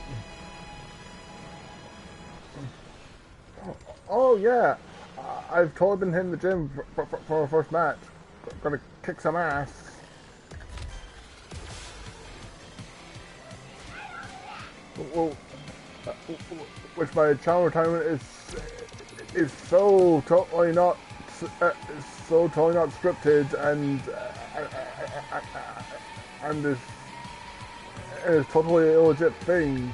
Oh yeah. I've totally been hitting the gym for our first match. Gonna kick some ass. Well, which my channel retirement is so totally not scripted and is totally a legit thing.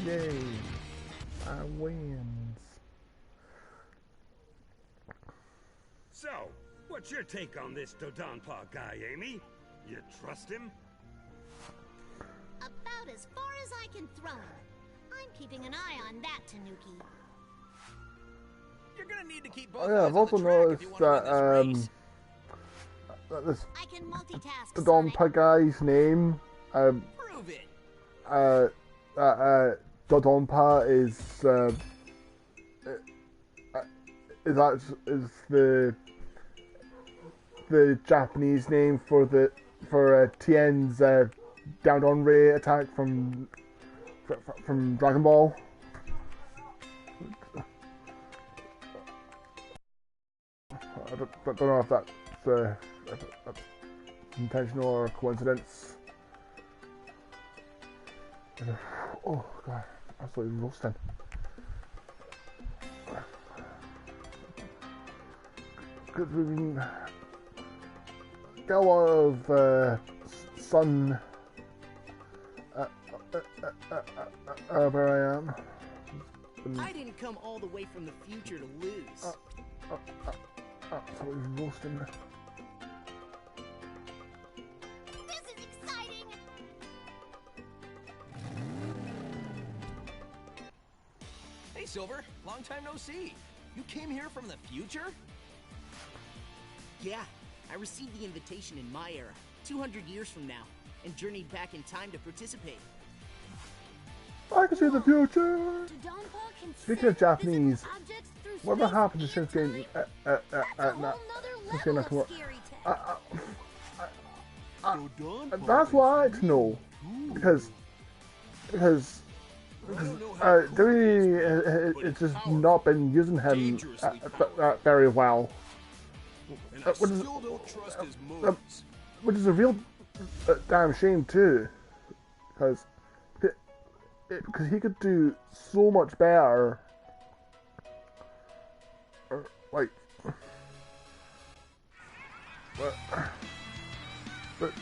Yay! I wins. So, what's your take on this Dodonpaw guy, Amy? You trust him? About as far as I can throw him. I'm keeping an eye on that, Tanuki. You're gonna need to keep both Oh yeah, I've also noticed that that this I can multitask, Dodonpaw guy's name Prove it. Dodonpaw is the Japanese name for the Tien's down on Ray attack from Dragon Ball. I don't know if that's intentional or coincidence. Oh god, absolutely roasting. Because we can get a lot of sun where I am. I didn't come all the way from the future to lose. Absolutely roasting. This is exciting! Hey, Silver. Long time no see. You came here from the future? Yeah, I received the invitation in my era, 200 years from now, and journeyed back in time to participate. I can see the future! Speaking of Japanese, whatever happened to Shinsuke that's what I like to know. Because WWE has just not been using him very well. Which is a real damn shame too. Because he could do so much better. Like, but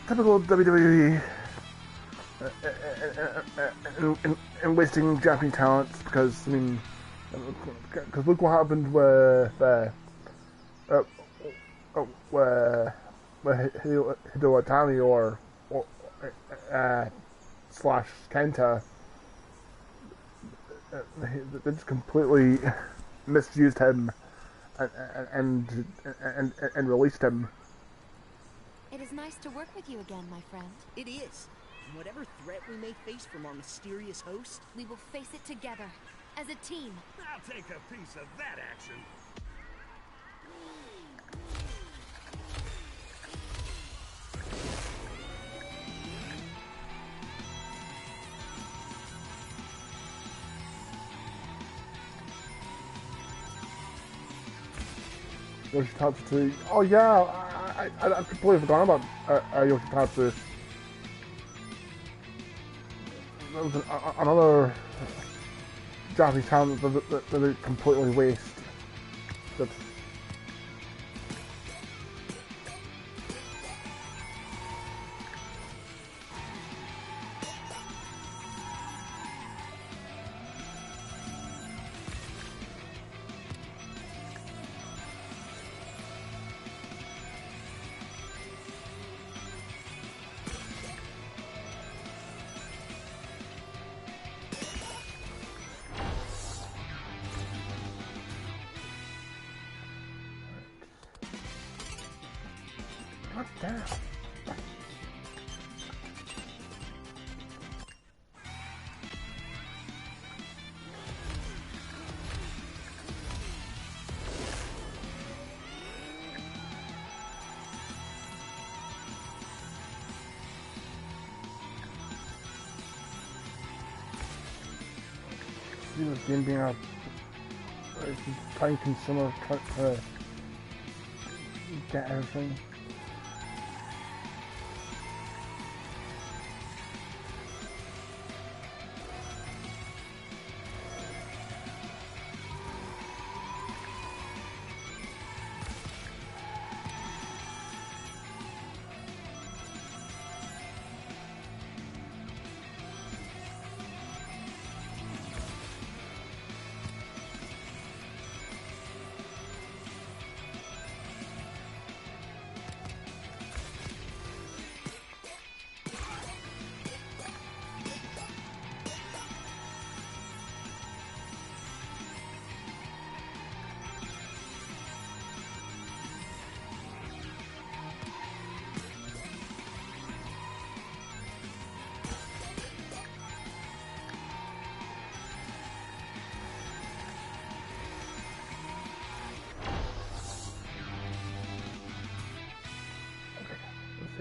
typical WWE in wasting Japanese talents. Because I mean, because look what happened with Hideo Itami or slash Kenta. They just completely misused him and released him. It is nice to work with you again, my friend. It is. And whatever threat we may face from our mysterious host, we will face it together, as a team. I'll take a piece of that action. Yoshitatsu. Oh yeah, I completely forgot about Yoshitatsu. That was another Japanese talent that they completely waste. God damn. See this game being a time consumer to get everything.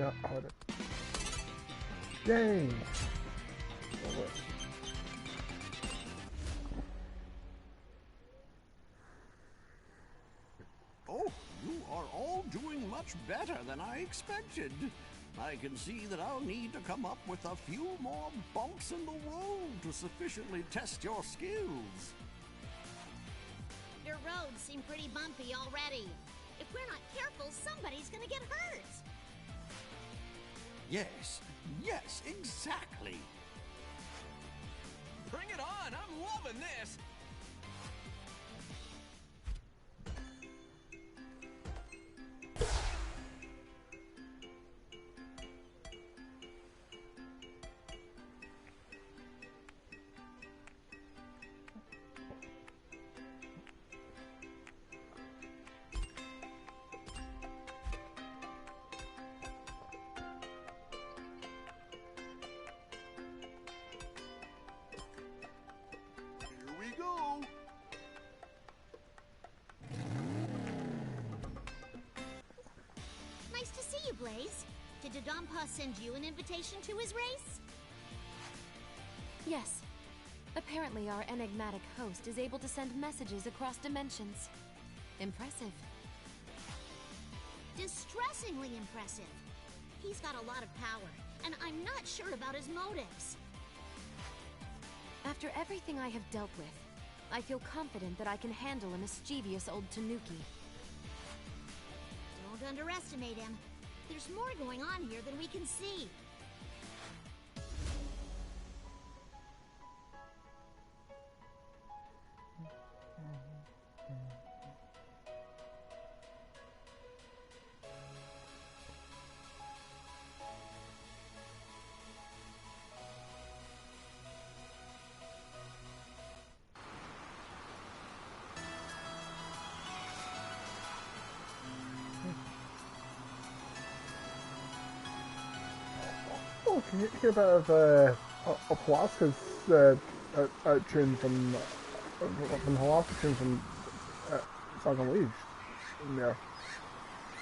Yeah, I heard it. Yay! Oh, you are all doing much better than I expected. I can see that I'll need to come up with a few more bumps in the road to sufficiently test your skills. Your roads seem pretty bumpy already. If we're not careful, somebody's gonna get hurt. Yes, exactly. Bring it on! I'm loving this! Here we go. Nice to see you, Blaze. Did Dodonpa send you an invitation to his race? Yes. Apparently our enigmatic host is able to send messages across dimensions. Impressive. Distressingly impressive. He's got a lot of power, and I'm not sure about his motives. After everything I have dealt with, I feel confident that I can handle a mischievous old Tanuki. Don't underestimate him. There's more going on here than we can see. Oh, can you hear about Halaska's tune from Halaska's tune from Song of Leaves in there?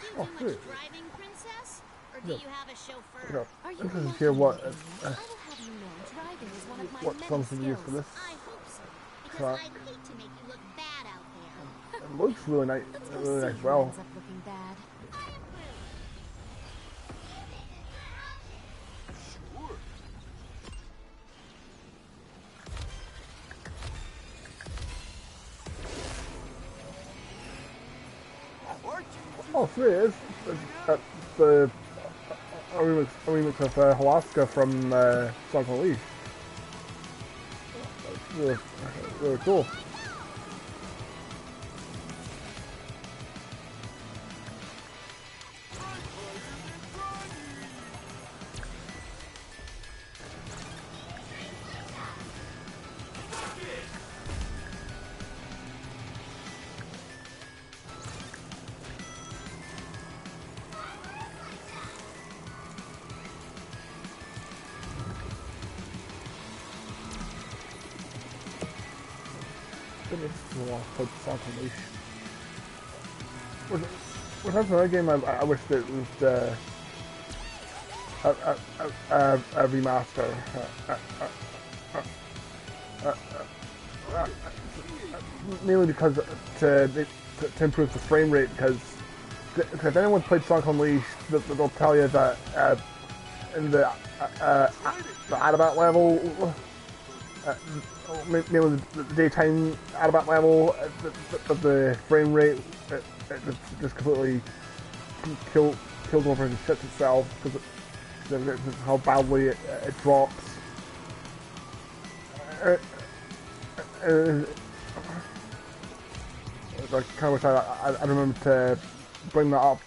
Do you do good. much driving, Princess? Or do Yeah. you have a chauffeur? Yeah. Are you This is lucky, here what I will have you know driving is one of my what many songs have you used for skills. this? I hope so, because Track. I'd hate to make you look bad out there. It looks really nice, Let's go really see nice. who Well, ends up looking bad. oh, so it is. That's the a remix of Halaska from Song of Leaves. That's really cool. Which that's another game I wish that was a remaster. Mainly because to improve the frame rate, because if anyone's played Sonic Unleashed, they'll tell you that in the Adabat level, mainly the daytime Adabat level, the frame rate it just completely kills over and shits itself because how badly it drops. I kind of wish I remember to bring that up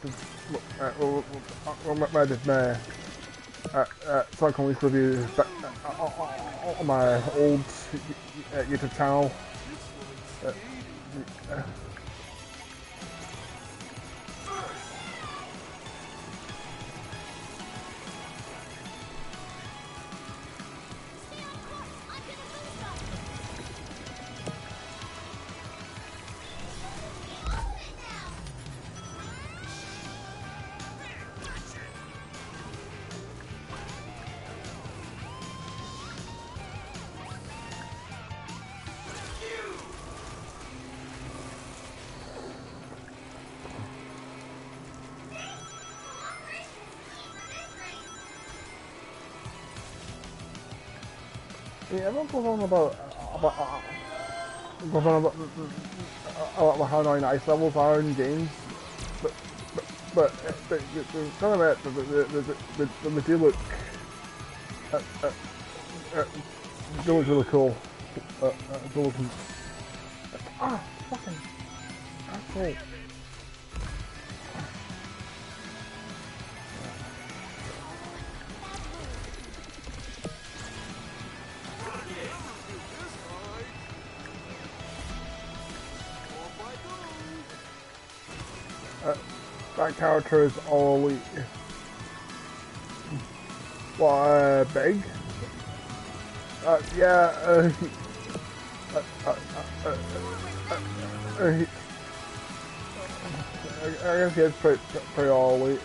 when I did my Sonic Unleashed review on my old YouTube channel. mean, everyone goes on about goes on about how annoying ice levels are in games, but some of it, they do look really cool. Fucking asshole. That character is all elite. What, big? Yeah, I guess he is pretty all elite.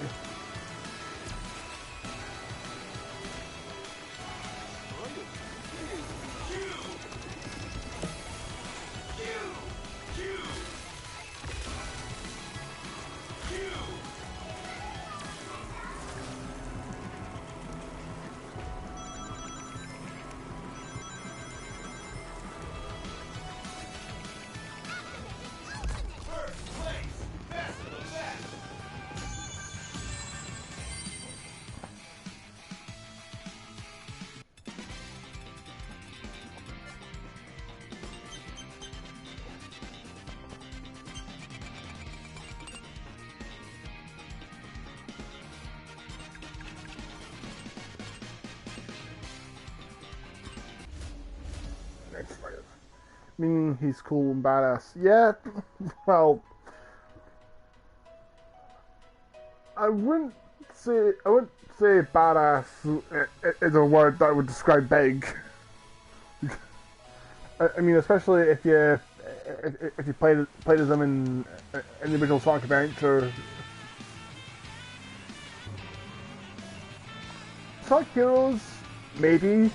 I mean, he's cool and badass. Yeah, well, I wouldn't say badass is a word that would describe big. I mean, especially if you played as them in the original Sonic Adventure. Sonic Heroes, maybe.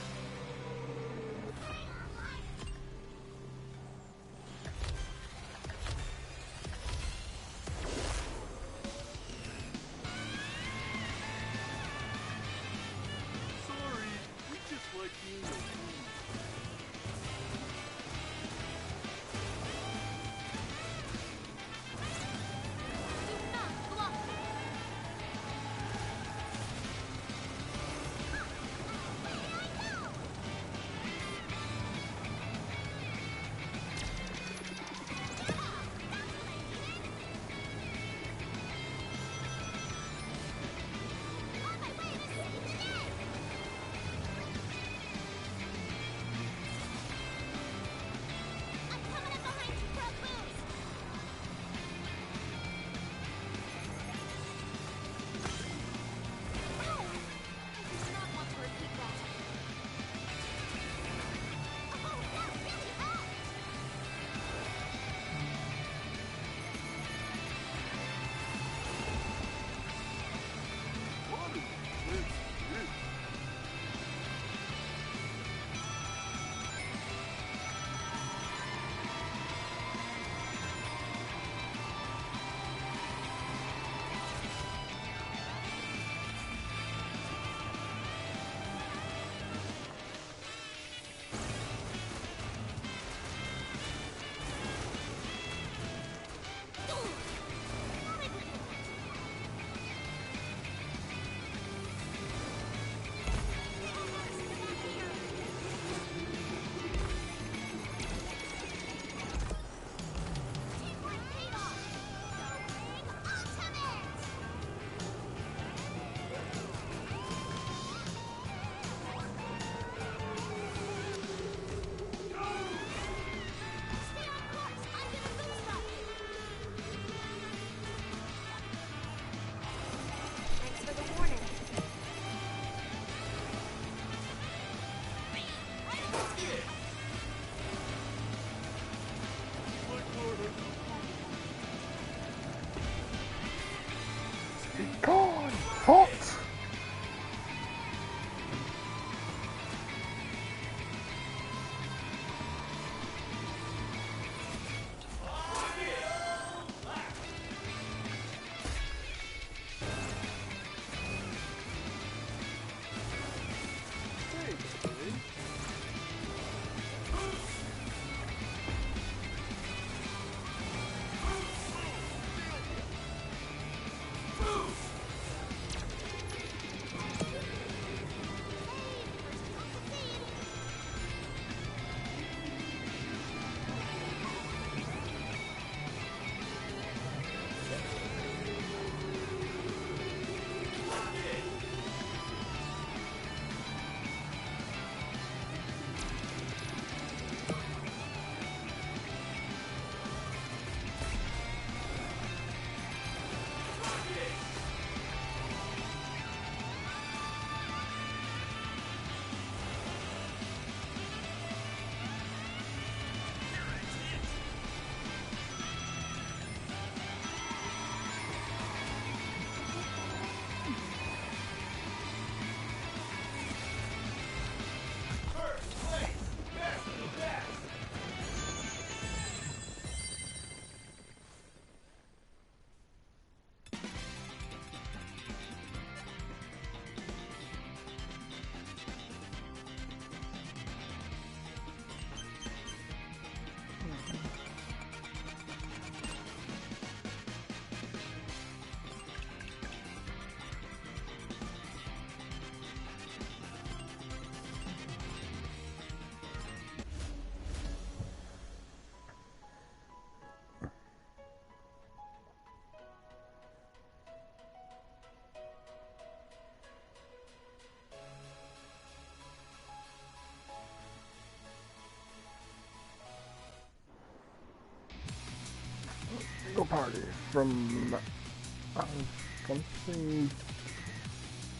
party from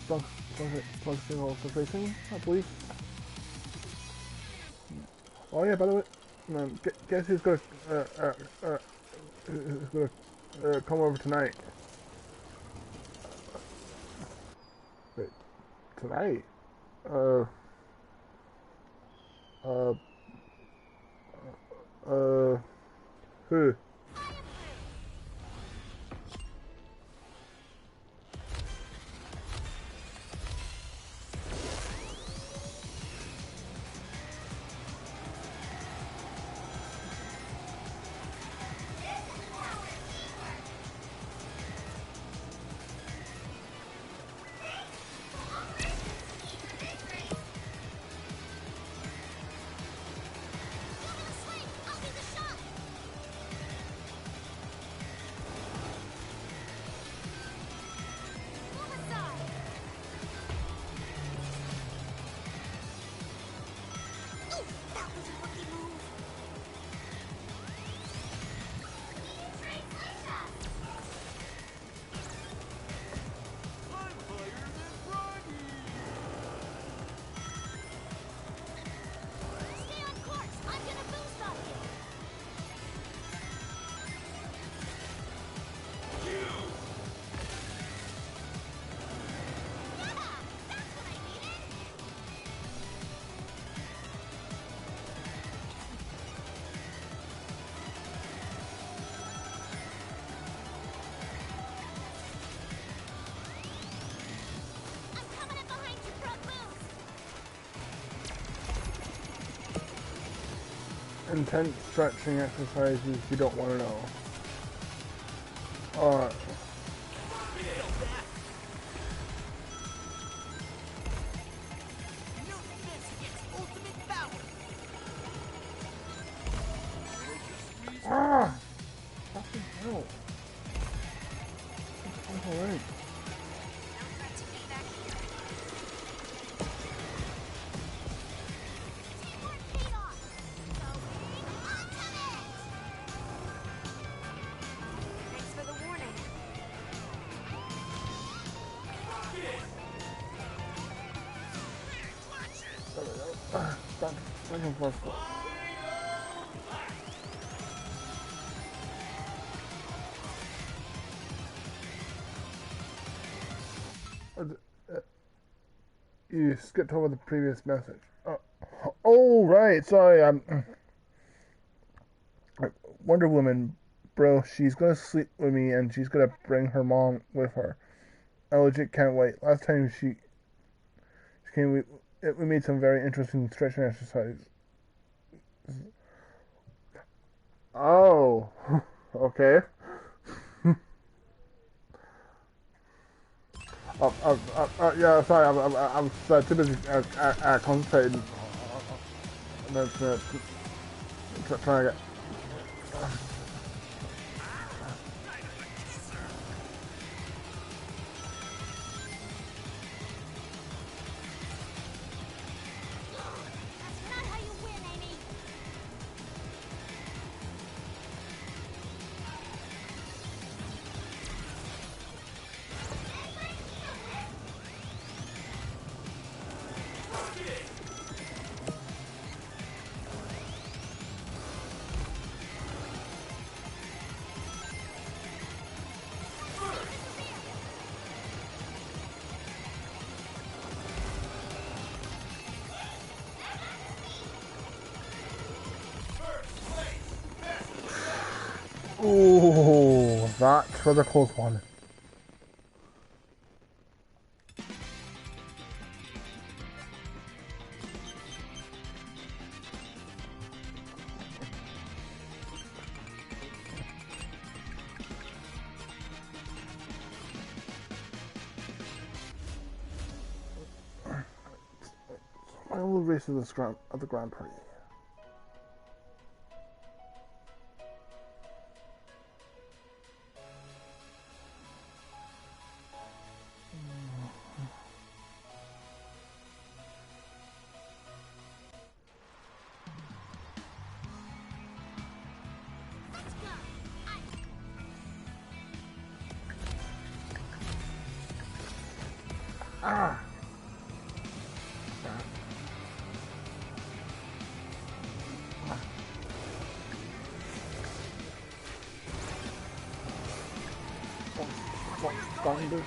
something racing, I believe. Oh yeah, by the way, guess who's gonna come over tonight? Wait, tonight? Who? Intense stretching exercises you don't want to know. Fucking hell. That's alright. Back and forth. You skipped over the previous message. Oh, right. Sorry. Wonder Woman, bro. She's gonna sleep with me, and she's gonna bring her mom with her. I legit can't wait. Last time she came, we made some very interesting stretching exercises. Oh, okay. Yeah, sorry, I'm too busy concentrating. Trying to get. Ooh, that was a close one. Final race of the Grand Prix. Ah! Thunder.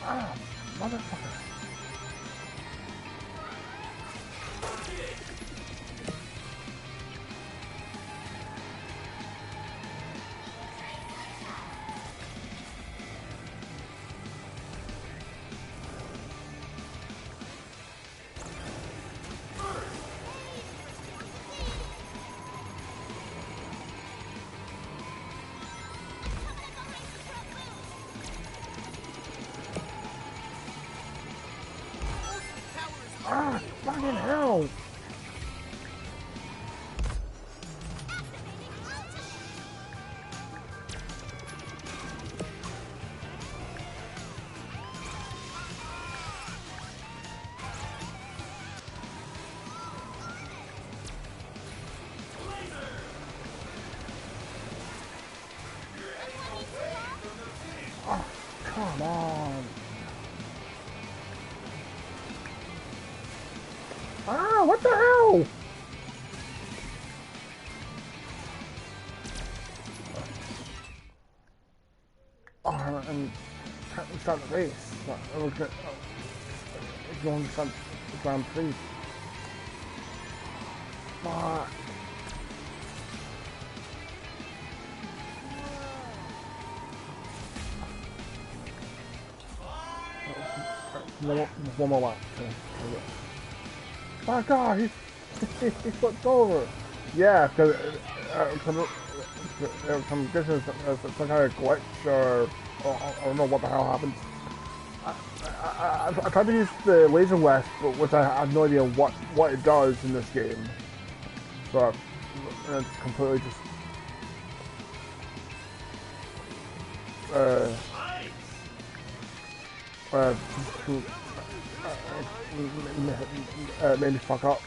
Ah, motherfucker. Ah, fucking hell! Oh, come on! Ah, what the hell? Oh, and can't start the race. We're going to start the Grand Prix. Fuck. One more lap. Oh god, he flipped over. Yeah, because I'm guessing it's some kind of glitch or I don't know what the hell happened. I tried to use the laser west, but which I have no idea what it does in this game. So it's completely just made me fuck up.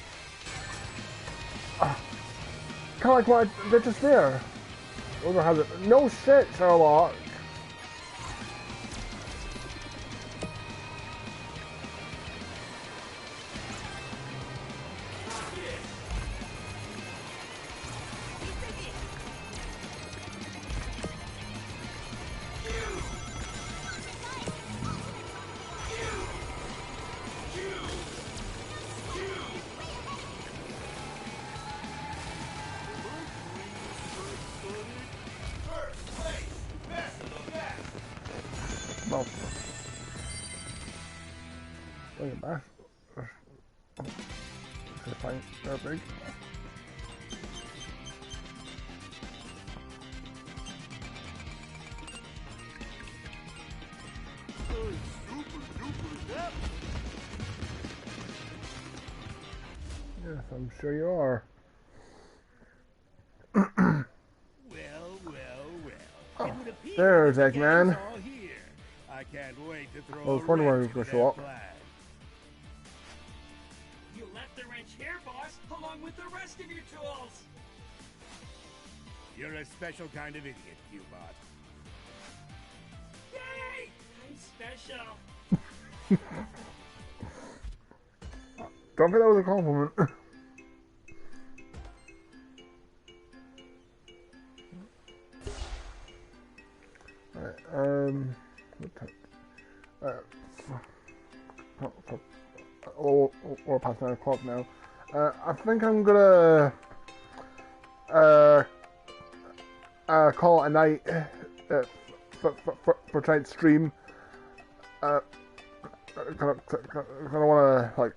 Kind of like what I did just there. No shit, Sherlock. Well, look at that. It's fine. They're big. Yes, I'm sure you are. Oh, there's Eggman. I can't wait to throw I was wondering where he was going to show up. You left the wrench here, boss, along with the rest of your tools. You're a special kind of idiot, Q-Bot. Yay! I'm special. Don't think that was a compliment. Alright, we're past 9 o'clock now. I think I'm gonna call it a night for tonight's stream. Kind of want to like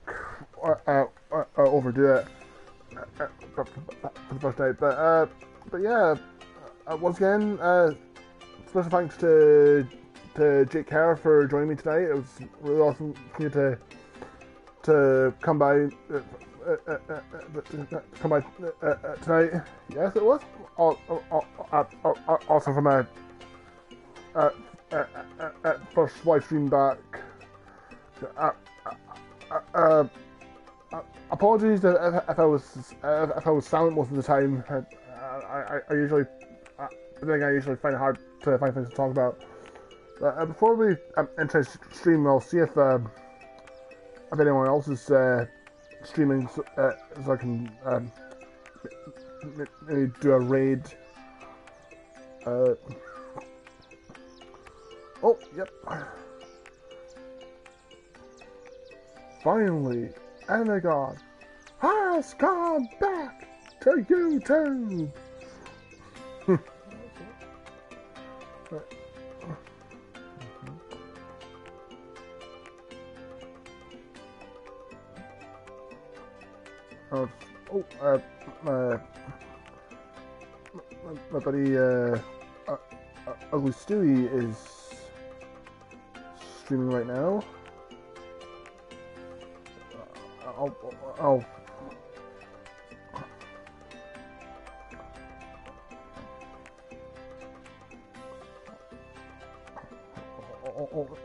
overdo it for the first night, but yeah. Once again, special thanks to Jake Kerr for joining me tonight. It was really awesome for you to come by tonight. Yes, it was. Also from a first live stream back. Apologies if I was silent most of the time. I usually find it hard to find things to talk about. But before we enter stream, I'll see if anyone else is streaming, so I can maybe do a raid. Oh, yep. Finally, Animegod has come back to YouTube. My buddy Ugly Stewie is streaming right now. I'll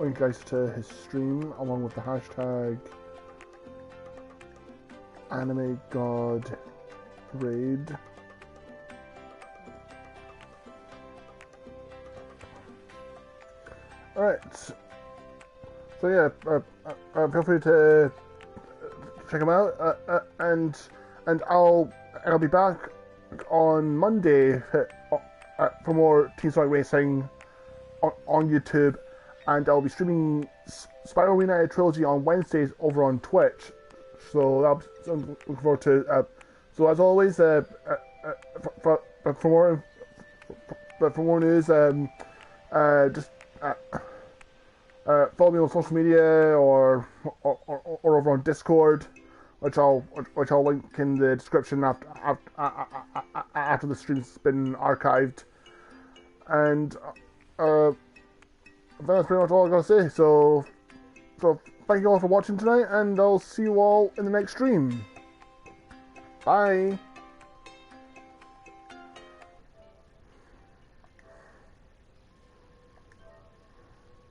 link guys to his stream along with the hashtag Animegod raid. Alright, so yeah, feel free to check them out, and I'll be back on Monday for more Team Sonic Racing on YouTube, and I'll be streaming Spiral Reunited Trilogy on Wednesdays over on Twitch. So I'm looking forward to. So as always, for more news, just follow me on social media or over on Discord, which I'll link in the description after the stream's been archived. And that's pretty much all I gotta say. So thank you all for watching tonight, and I'll see you all in the next stream. Bye.